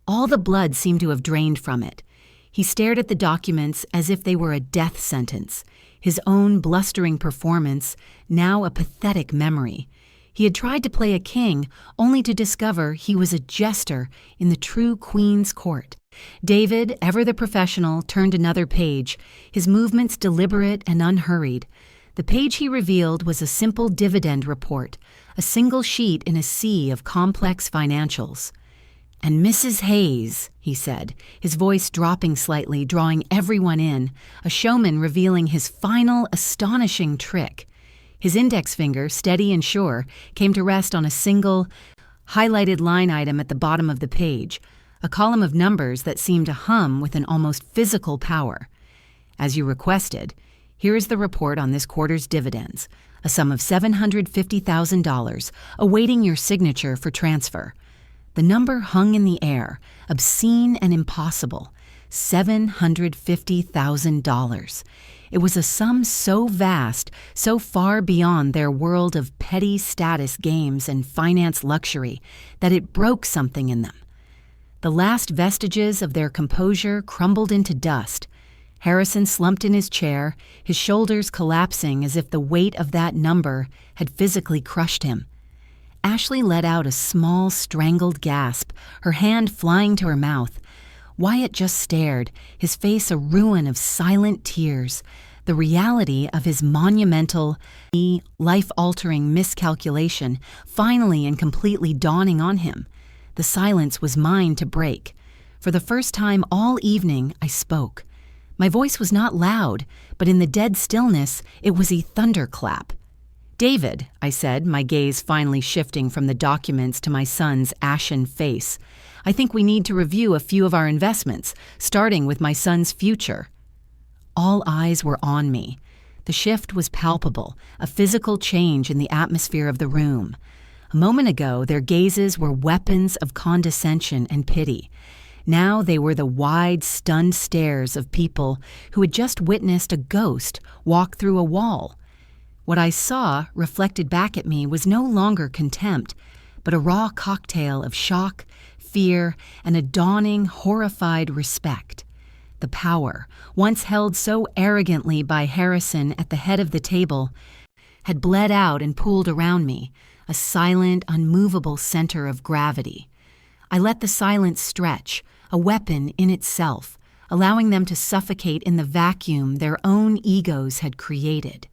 Speaker 1: All the blood seemed to have drained from it. He stared at the documents as if they were a death sentence, his own blustering performance now a pathetic memory. He had tried to play a king, only to discover he was a jester in the true queen's court. David, ever the professional, turned another page, his movements deliberate and unhurried. The page he revealed was a simple dividend report, a single sheet in a sea of complex financials. "And Mrs. Hayes," he said, his voice dropping slightly, drawing everyone in, a showman revealing his final, astonishing trick. His index finger, steady and sure, came to rest on a single, highlighted line item at the bottom of the page, a column of numbers that seemed to hum with an almost physical power. "As you requested, here is the report on this quarter's dividends, a sum of $750,000, awaiting your signature for transfer." The number hung in the air, obscene and impossible. $750,000. It was a sum so vast, so far beyond their world of petty status games and finance luxury, that it broke something in them. The last vestiges of their composure crumbled into dust. Harrison slumped in his chair, his shoulders collapsing as if the weight of that number had physically crushed him. Ashley let out a small, strangled gasp, her hand flying to her mouth. Wyatt just stared, his face a ruin of silent tears, the reality of his monumental, life-altering miscalculation finally and completely dawning on him. The silence was mine to break. For the first time all evening, I spoke. My voice was not loud, but in the dead stillness, it was a thunderclap. "David," I said, my gaze finally shifting from the documents to my son's ashen face, "I think we need to review a few of our investments, starting with my son's future." All eyes were on me. The shift was palpable, a physical change in the atmosphere of the room. A moment ago, their gazes were weapons of condescension and pity. Now they were the wide, stunned stares of people who had just witnessed a ghost walk through a wall. What I saw, reflected back at me, was no longer contempt, but a raw cocktail of shock, fear, and a dawning, horrified respect. The power, once held so arrogantly by Harrison at the head of the table, had bled out and pooled around me, a silent, unmovable center of gravity. I let the silence stretch, a weapon in itself, allowing them to suffocate in the vacuum their own egos had created.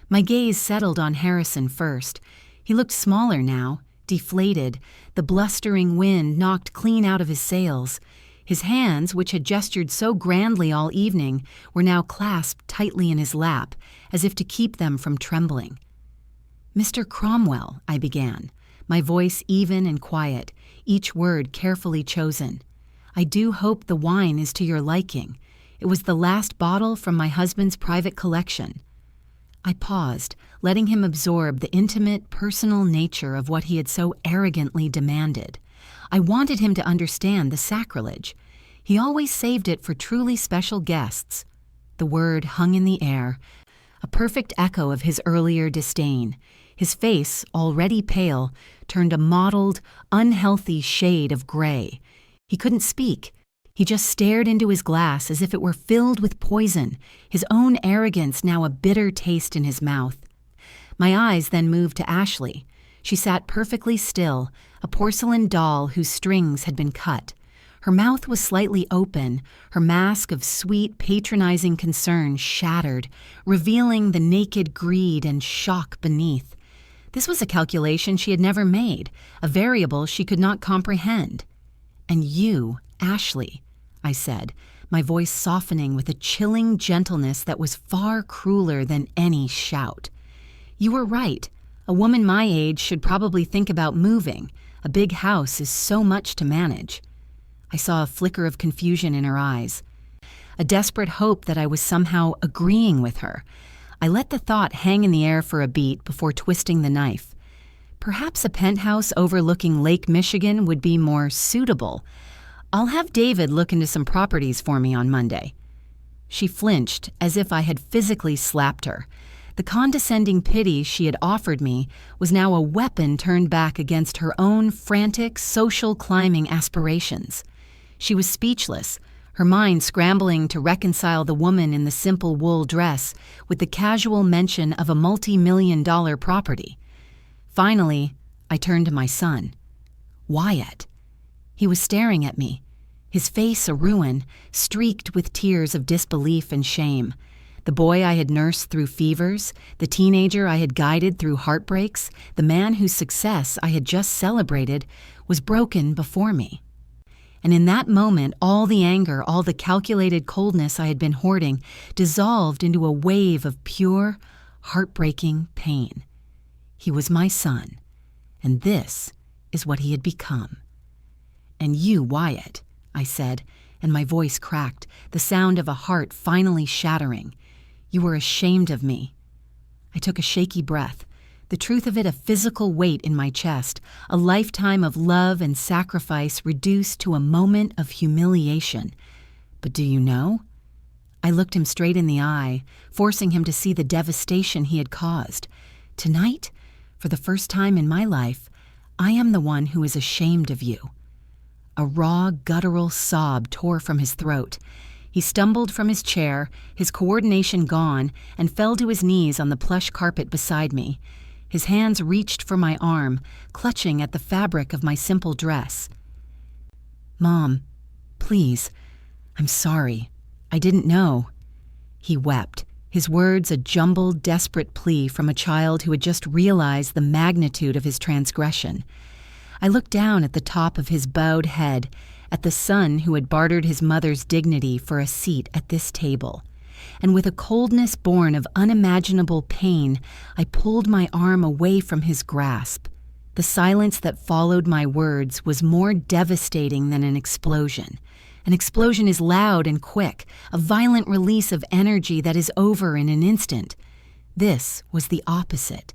Speaker 1: My gaze settled on Harrison first. He looked smaller now, deflated, the blustering wind knocked clean out of his sails. His hands, which had gestured so grandly all evening, were now clasped tightly in his lap, as if to keep them from trembling. "Mr. Cromwell," I began, my voice even and quiet, each word carefully chosen. "I do hope the wine is to your liking. It was the last bottle from my husband's private collection." I paused, letting him absorb the intimate, personal nature of what he had so arrogantly demanded. I wanted him to understand the sacrilege. He always saved it for truly special guests. The word hung in the air, a perfect echo of his earlier disdain. His face, already pale, turned a mottled, unhealthy shade of gray. He couldn't speak. He just stared into his glass as if it were filled with poison, his own arrogance now a bitter taste in his mouth. My eyes then moved to Ashley. She sat perfectly still, a porcelain doll whose strings had been cut. Her mouth was slightly open, her mask of sweet, patronizing concern shattered, revealing the naked greed and shock beneath. This was a calculation she had never made, a variable she could not comprehend. "And you, Ashley," I said, my voice softening with a chilling gentleness that was far crueler than any shout. "You were right. A woman my age should probably think about moving. A big house is so much to manage." I saw a flicker of confusion in her eyes, a desperate hope that I was somehow agreeing with her. I let the thought hang in the air for a beat before twisting the knife. Perhaps a penthouse overlooking Lake Michigan would be more suitable. "I'll have David look into some properties for me on Monday." She flinched, as if I had physically slapped her. The condescending pity she had offered me was now a weapon turned back against her own frantic, social climbing aspirations. She was speechless, her mind scrambling to reconcile the woman in the simple wool dress with the casual mention of a multi-million-dollar property. Finally, I turned to my son. Wyatt. He was staring at me, his face a ruin, streaked with tears of disbelief and shame. The boy I had nursed through fevers, the teenager I had guided through heartbreaks, the man whose success I had just celebrated, was broken before me. And in that moment, all the anger, all the calculated coldness I had been hoarding, dissolved into a wave of pure, heartbreaking pain. He was my son, and this is what he had become. "And you, Wyatt," I said, and my voice cracked, the sound of a heart finally shattering. "You were ashamed of me." I took a shaky breath, the truth of it a physical weight in my chest, a lifetime of love and sacrifice reduced to a moment of humiliation. "But do you know?" I looked him straight in the eye, forcing him to see the devastation he had caused. "Tonight, for the first time in my life, I am the one who is ashamed of you." A raw, guttural sob tore from his throat. He stumbled from his chair, his coordination gone, and fell to his knees on the plush carpet beside me. His hands reached for my arm, clutching at the fabric of my simple dress. "Mom, please, I'm sorry. I didn't know." He wept, his words a jumbled, desperate plea from a child who had just realized the magnitude of his transgression. I looked down at the top of his bowed head, at the son who had bartered his mother's dignity for a seat at this table, and with a coldness born of unimaginable pain, I pulled my arm away from his grasp. The silence that followed my words was more devastating than an explosion. An explosion is loud and quick, a violent release of energy that is over in an instant. This was the opposite.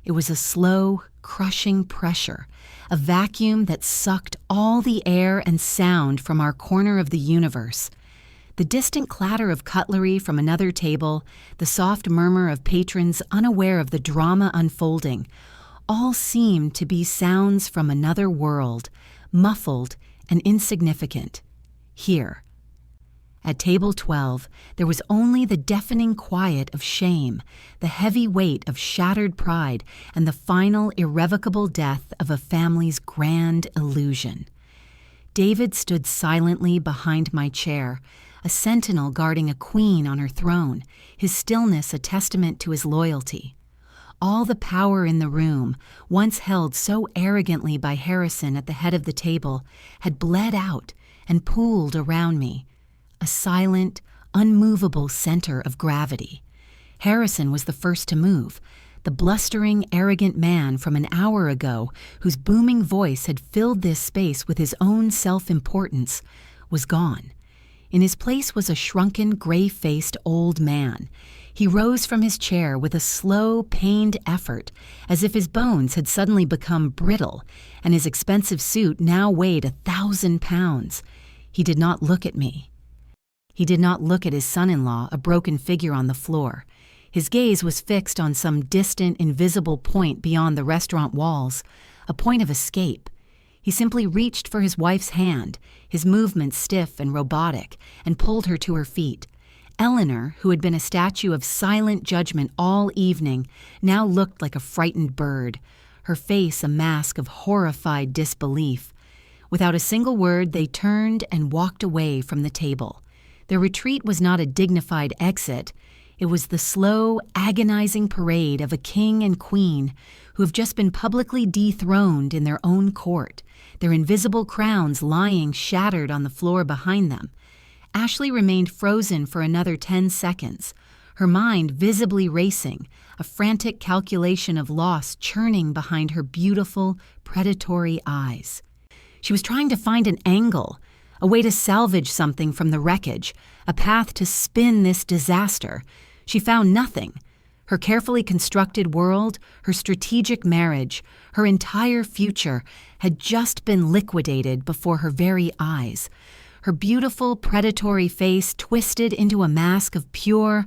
Speaker 1: It was a slow, crushing pressure, a vacuum that sucked all the air and sound from our corner of the universe. The distant clatter of cutlery from another table, the soft murmur of patrons unaware of the drama unfolding, all seemed to be sounds from another world, muffled and insignificant. Here, at table 12, there was only the deafening quiet of shame, the heavy weight of shattered pride, and the final irrevocable death of a family's grand illusion. David stood silently behind my chair, a sentinel guarding a queen on her throne, his stillness a testament to his loyalty. All the power in the room, once held so arrogantly by Harrison at the head of the table, had bled out and pooled around me, a silent, unmovable center of gravity. Harrison was the first to move, the blustering, arrogant man from an hour ago whose booming voice had filled this space with his own self-importance, was gone. In his place was a shrunken, gray-faced old man. He rose from his chair with a slow, pained effort, as if his bones had suddenly become brittle, and his expensive suit now weighed 1,000 pounds. He did not look at me. He did not look at his son-in-law, a broken figure on the floor. His gaze was fixed on some distant, invisible point beyond the restaurant walls, a point of escape. He simply reached for his wife's hand, his movements stiff and robotic, and pulled her to her feet. Eleanor, who had been a statue of silent judgment all evening, now looked like a frightened bird, her face a mask of horrified disbelief. Without a single word, they turned and walked away from the table. Their retreat was not a dignified exit. It was the slow, agonizing parade of a king and queen who have just been publicly dethroned in their own court, their invisible crowns lying shattered on the floor behind them. Ashley remained frozen for another 10 seconds, her mind visibly racing, a frantic calculation of loss churning behind her beautiful, predatory eyes. She was trying to find an angle, a way to salvage something from the wreckage, a path to spin this disaster. She found nothing. Her carefully constructed world, her strategic marriage, her entire future had just been liquidated before her very eyes. Her beautiful, predatory face twisted into a mask of pure,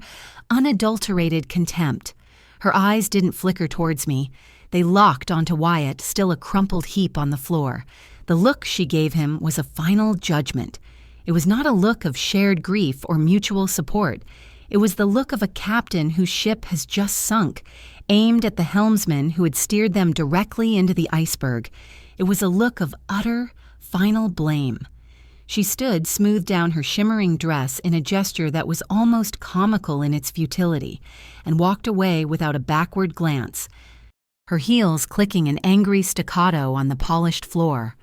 Speaker 1: unadulterated contempt. Her eyes didn't flicker towards me. They locked onto Wyatt, still a crumpled heap on the floor. The look she gave him was a final judgment. It was not a look of shared grief or mutual support. It was the look of a captain whose ship has just sunk, aimed at the helmsman who had steered them directly into the iceberg. It was a look of utter, final blame. She stood, smoothed down her shimmering dress in a gesture that was almost comical in its futility, and walked away without a backward glance, her heels clicking an angry staccato on the polished floor.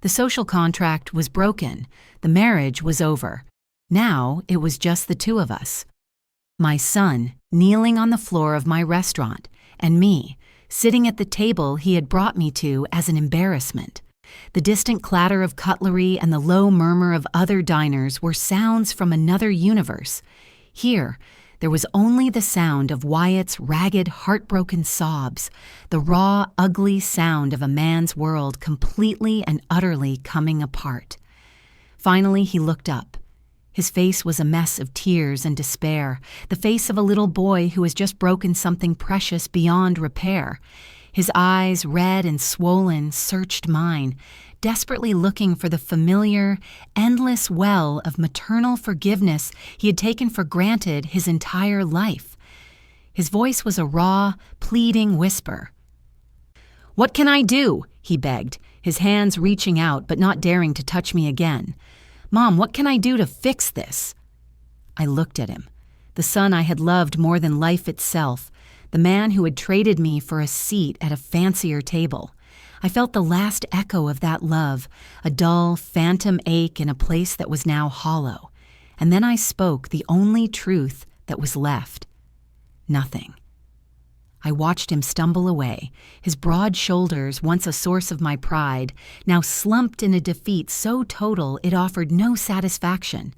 Speaker 1: The social contract was broken. The marriage was over. Now it was just the two of us. My son, kneeling on the floor of my restaurant, and me, sitting at the table he had brought me to as an embarrassment. The distant clatter of cutlery and the low murmur of other diners were sounds from another universe. Here, there was only the sound of Wyatt's ragged, heartbroken sobs, the raw, ugly sound of a man's world completely and utterly coming apart. Finally, he looked up. His face was a mess of tears and despair, the face of a little boy who has just broken something precious beyond repair. His eyes, red and swollen, searched mine, desperately looking for the familiar, endless well of maternal forgiveness he had taken for granted his entire life. His voice was a raw, pleading whisper. "What can I do?" he begged, his hands reaching out but not daring to touch me again. "Mom, what can I do to fix this?" I looked at him, the son I had loved more than life itself, the man who had traded me for a seat at a fancier table. I felt the last echo of that love, a dull, phantom ache in a place that was now hollow. And then I spoke the only truth that was left. Nothing. I watched him stumble away, his broad shoulders, once a source of my pride, now slumped in a defeat so total it offered no satisfaction,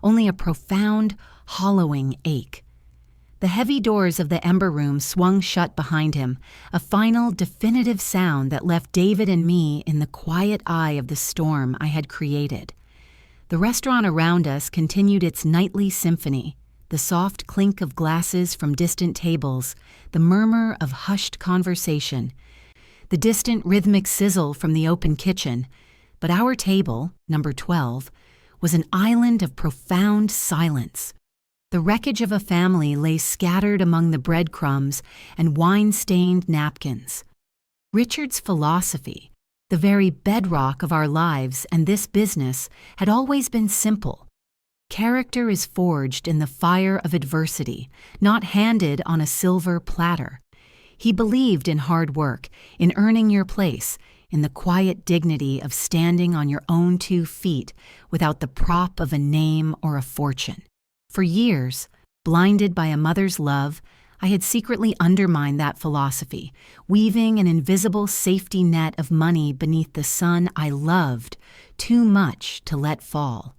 Speaker 1: only a profound, hollowing ache. The heavy doors of the Ember Room swung shut behind him, a final, definitive sound that left David and me in the quiet eye of the storm I had created. The restaurant around us continued its nightly symphony, the soft clink of glasses from distant tables, the murmur of hushed conversation, the distant rhythmic sizzle from the open kitchen. But our table, number 12, was an island of profound silence. The wreckage of a family lay scattered among the breadcrumbs and wine-stained napkins. Richard's philosophy, the very bedrock of our lives and this business, had always been simple. Character is forged in the fire of adversity, not handed on a silver platter. He believed in hard work, in earning your place, in the quiet dignity of standing on your own 2 feet without the prop of a name or a fortune. For years, blinded by a mother's love, I had secretly undermined that philosophy, weaving an invisible safety net of money beneath the son I loved too much to let fall.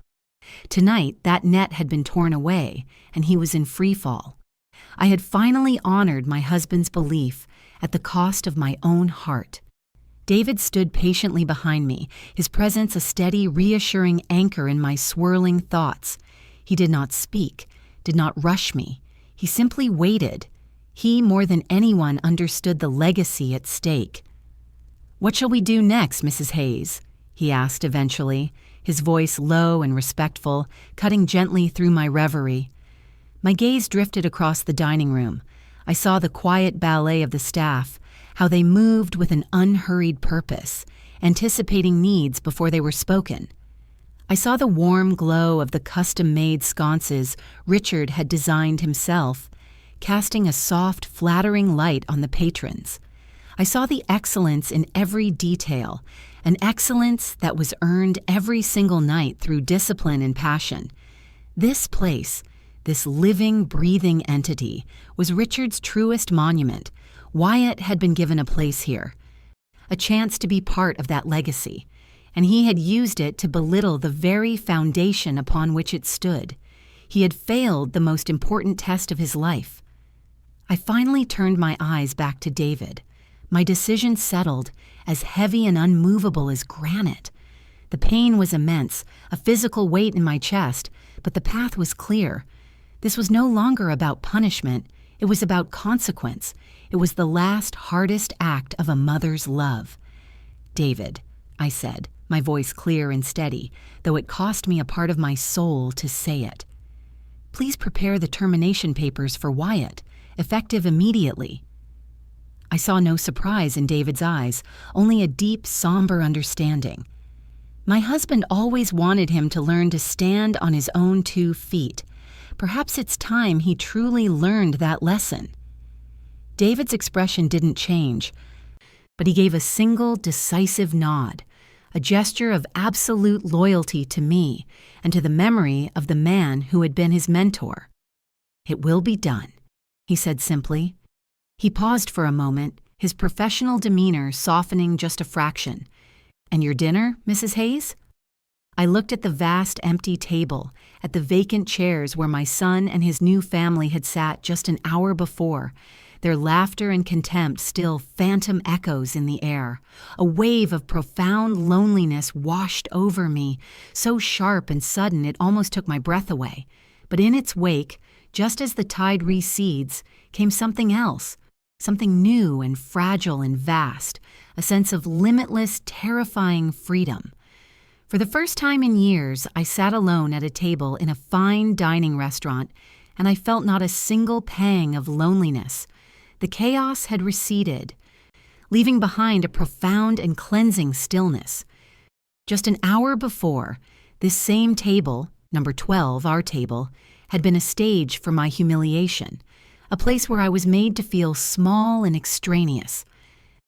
Speaker 1: Tonight, that net had been torn away, and he was in free fall. I had finally honored my husband's belief at the cost of my own heart. David stood patiently behind me, his presence a steady, reassuring anchor in my swirling thoughts. He did not speak, did not rush me. He simply waited. He, more than anyone, understood the legacy at stake. "What shall we do next, Mrs. Hayes?" he asked eventually, his voice low and respectful, cutting gently through my reverie. My gaze drifted across the dining room. I saw the quiet ballet of the staff, how they moved with an unhurried purpose, anticipating needs before they were spoken. I saw the warm glow of the custom-made sconces Richard had designed himself, casting a soft, flattering light on the patrons. I saw the excellence in every detail, an excellence that was earned every single night through discipline and passion. This place, this living, breathing entity, was Richard's truest monument. Wyatt had been given a place here, a chance to be part of that legacy, and he had used it to belittle the very foundation upon which it stood. He had failed the most important test of his life. I finally turned my eyes back to David, my decision settled, as heavy and unmovable as granite. The pain was immense, a physical weight in my chest, but the path was clear. This was no longer about punishment, it was about consequence. It was the last, hardest act of a mother's love. "David," I said, my voice clear and steady, though it cost me a part of my soul to say it. "Please prepare the termination papers for Wyatt, effective immediately." I saw no surprise in David's eyes, only a deep, somber understanding. My husband always wanted him to learn to stand on his own 2 feet. Perhaps it's time he truly learned that lesson. David's expression didn't change, but he gave a single decisive nod, a gesture of absolute loyalty to me and to the memory of the man who had been his mentor. "It will be done," he said simply. He paused for a moment, his professional demeanor softening just a fraction. "And your dinner, Mrs. Hayes?" I looked at the vast empty table, at the vacant chairs where my son and his new family had sat just an hour before, their laughter and contempt still phantom echoes in the air. A wave of profound loneliness washed over me, so sharp and sudden it almost took my breath away. But in its wake, just as the tide recedes, came something else, something new and fragile and vast, a sense of limitless, terrifying freedom. For the first time in years, I sat alone at a table in a fine dining restaurant, and I felt not a single pang of loneliness. The chaos had receded, leaving behind a profound and cleansing stillness. Just an hour before, this same table, number 12, our table, had been a stage for my humiliation, a place where I was made to feel small and extraneous.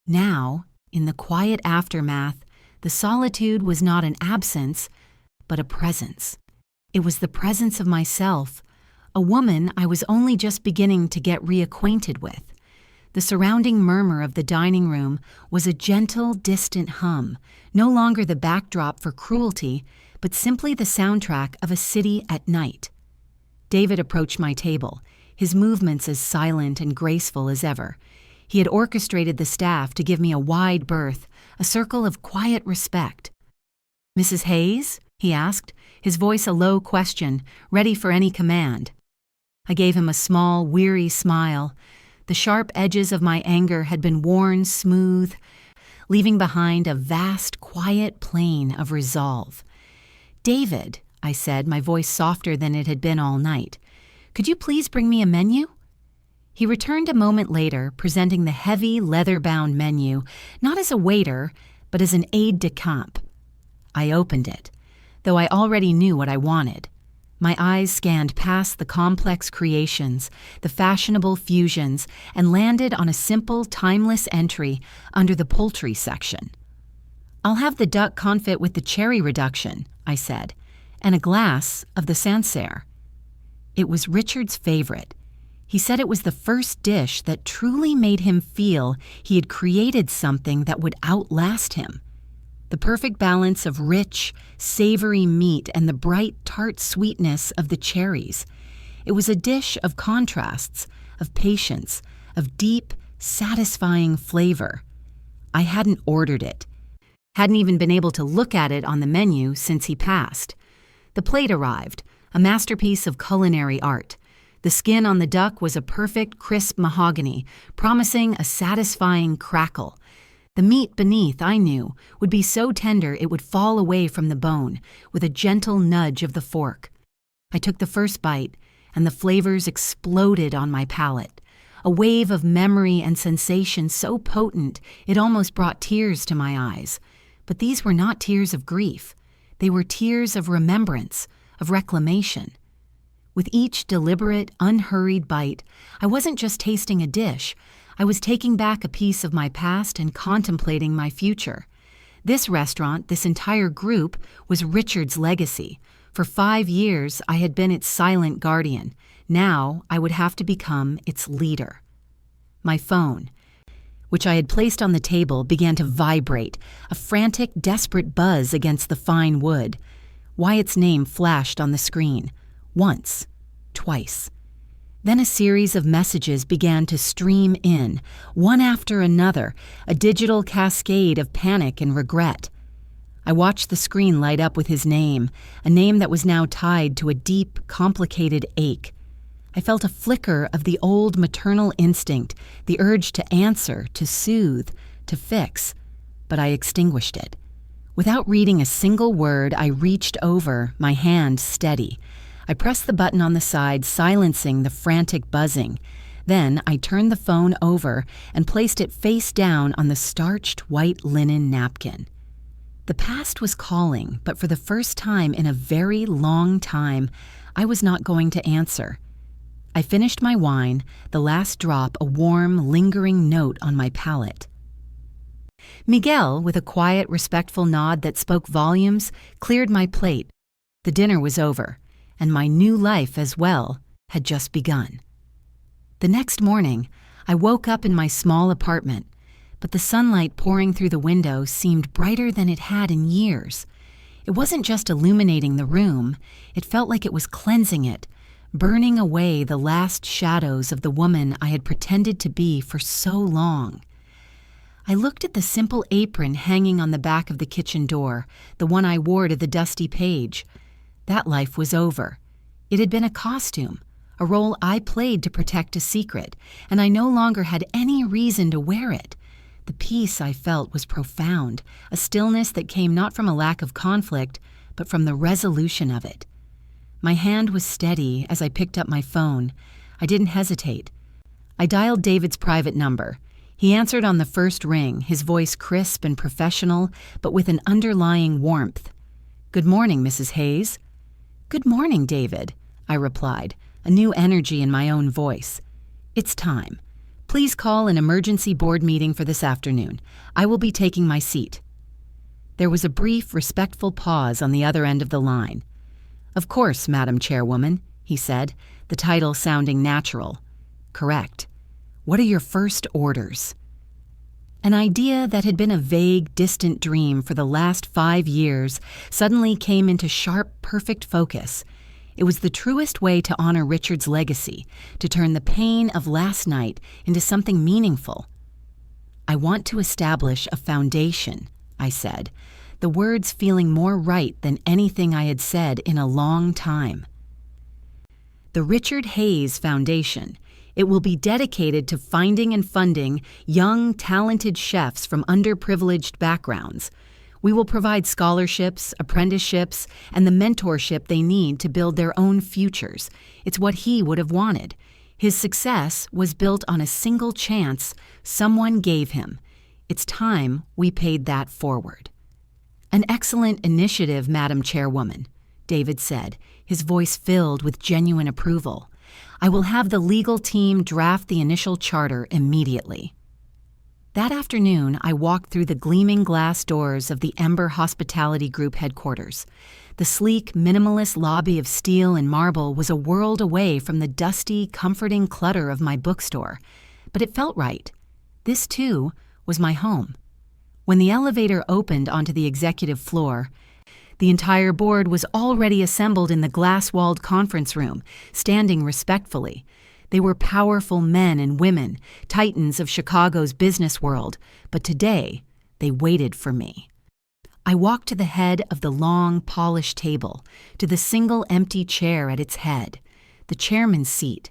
Speaker 1: Now, in the quiet aftermath, the solitude was not an absence, but a presence. It was the presence of myself, a woman I was only just beginning to get reacquainted with. The surrounding murmur of the dining room was a gentle, distant hum, no longer the backdrop for cruelty, but simply the soundtrack of a city at night. David approached my table, his movements as silent and graceful as ever. He had orchestrated the staff to give me a wide berth, a circle of quiet respect. "Mrs. Hayes?" he asked, his voice a low question, ready for any command. I gave him a small, weary smile. The sharp edges of my anger had been worn smooth, leaving behind a vast, quiet plain of resolve. "David," I said, my voice softer than it had been all night, "could you please bring me a menu?" He returned a moment later, presenting the heavy, leather-bound menu, not as a waiter, but as an aide-de-camp. I opened it, though I already knew what I wanted. My eyes scanned past the complex creations, the fashionable fusions, and landed on a simple, timeless entry under the poultry section. "I'll have the duck confit with the cherry reduction," I said, "and a glass of the Sancerre." It was Richard's favorite. He said it was the first dish that truly made him feel he had created something that would outlast him. The perfect balance of rich, savory meat and the bright, tart sweetness of the cherries. It was a dish of contrasts, of patience, of deep, satisfying flavor. I hadn't ordered it. Hadn't even been able to look at it on the menu since he passed. The plate arrived, a masterpiece of culinary art. The skin on the duck was a perfect, crisp mahogany, promising a satisfying crackle. The meat beneath, I knew, would be so tender it would fall away from the bone, with a gentle nudge of the fork. I took the first bite, and the flavors exploded on my palate. A wave of memory and sensation so potent it almost brought tears to my eyes. But these were not tears of grief. They were tears of remembrance, of reclamation. With each deliberate, unhurried bite, I wasn't just tasting a dish. I was taking back a piece of my past and contemplating my future. This restaurant, this entire group, was Richard's legacy. For 5 years, I had been its silent guardian. Now, I would have to become its leader. My phone, which I had placed on the table, began to vibrate, a frantic, desperate buzz against the fine wood. Wyatt's name flashed on the screen. Once, twice. Then a series of messages began to stream in, one after another, a digital cascade of panic and regret. I watched the screen light up with his name, a name that was now tied to a deep, complicated ache. I felt a flicker of the old maternal instinct, the urge to answer, to soothe, to fix, but I extinguished it. Without reading a single word, I reached over, my hand steady. I pressed the button on the side, silencing the frantic buzzing. Then I turned the phone over and placed it face down on the starched white linen napkin. The past was calling, but for the first time in a very long time, I was not going to answer. I finished my wine, the last drop a warm, lingering note on my palate. Miguel, with a quiet, respectful nod that spoke volumes, cleared my plate. The dinner was over, and my new life as well had just begun. The next morning, I woke up in my small apartment, but the sunlight pouring through the window seemed brighter than it had in years. It wasn't just illuminating the room, it felt like it was cleansing it, burning away the last shadows of the woman I had pretended to be for so long. I looked at the simple apron hanging on the back of the kitchen door, the one I wore to the dusty page. That life was over. It had been a costume, a role I played to protect a secret, and I no longer had any reason to wear it. The peace I felt was profound, a stillness that came not from a lack of conflict, but from the resolution of it. My hand was steady as I picked up my phone. I didn't hesitate. I dialed David's private number. He answered on the first ring, his voice crisp and professional, but with an underlying warmth. "Good morning, Mrs. Hayes." "Good morning, David," I replied, a new energy in my own voice. "It's time. Please call an emergency board meeting for this afternoon. I will be taking my seat." There was a brief, respectful pause on the other end of the line. "Of course, Madam Chairwoman," he said, the title sounding natural. "Correct. What are your first orders?" An idea that had been a vague, distant dream for the last 5 years suddenly came into sharp, perfect focus. It was the truest way to honor Richard's legacy, to turn the pain of last night into something meaningful. "I want to establish a foundation," I said, the words feeling more right than anything I had said in a long time. "The Richard Hayes Foundation. It will be dedicated to finding and funding young, talented chefs from underprivileged backgrounds. We will provide scholarships, apprenticeships, and the mentorship they need to build their own futures. It's what he would have wanted. His success was built on a single chance someone gave him. It's time we paid that forward." "An excellent initiative, Madam Chairwoman," David said, his voice filled with genuine approval. "I will have the legal team draft the initial charter immediately." That afternoon, I walked through the gleaming glass doors of the Ember Hospitality Group headquarters. The sleek, minimalist lobby of steel and marble was a world away from the dusty, comforting clutter of my bookstore. But it felt right. This, too, was my home. When the elevator opened onto the executive floor, the entire board was already assembled in the glass-walled conference room, standing respectfully. They were powerful men and women, titans of Chicago's business world, but today they waited for me. I walked to the head of the long, polished table, to the single empty chair at its head, the chairman's seat.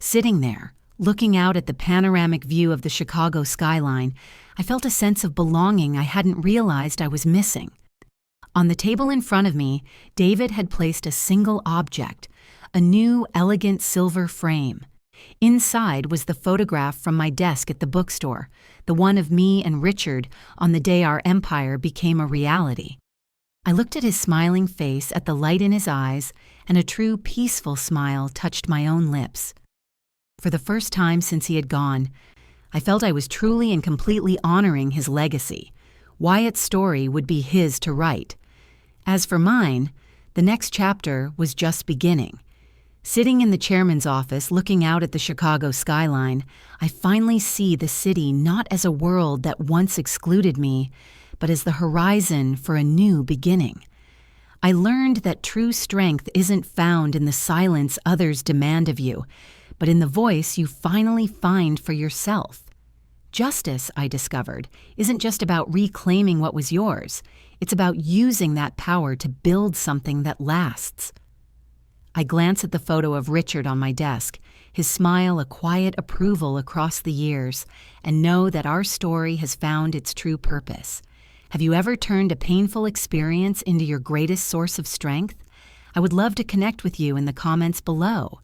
Speaker 1: Sitting there, looking out at the panoramic view of the Chicago skyline, I felt a sense of belonging I hadn't realized I was missing. On the table in front of me, David had placed a single object, a new, elegant silver frame. Inside was the photograph from my desk at the bookstore, the one of me and Richard on the day our empire became a reality. I looked at his smiling face, at the light in his eyes, and a true peaceful smile touched my own lips. For the first time since he had gone, I felt I was truly and completely honoring his legacy. Wyatt's story would be his to write. As for mine, the next chapter was just beginning. Sitting in the chairman's office, looking out at the Chicago skyline, I finally see the city not as a world that once excluded me, but as the horizon for a new beginning. I learned that true strength isn't found in the silence others demand of you, but in the voice you finally find for yourself. Justice, I discovered, isn't just about reclaiming what was yours. It's about using that power to build something that lasts. I glance at the photo of Richard on my desk, his smile a quiet approval across the years, and know that our story has found its true purpose. Have you ever turned a painful experience into your greatest source of strength? I would love to connect with you in the comments below.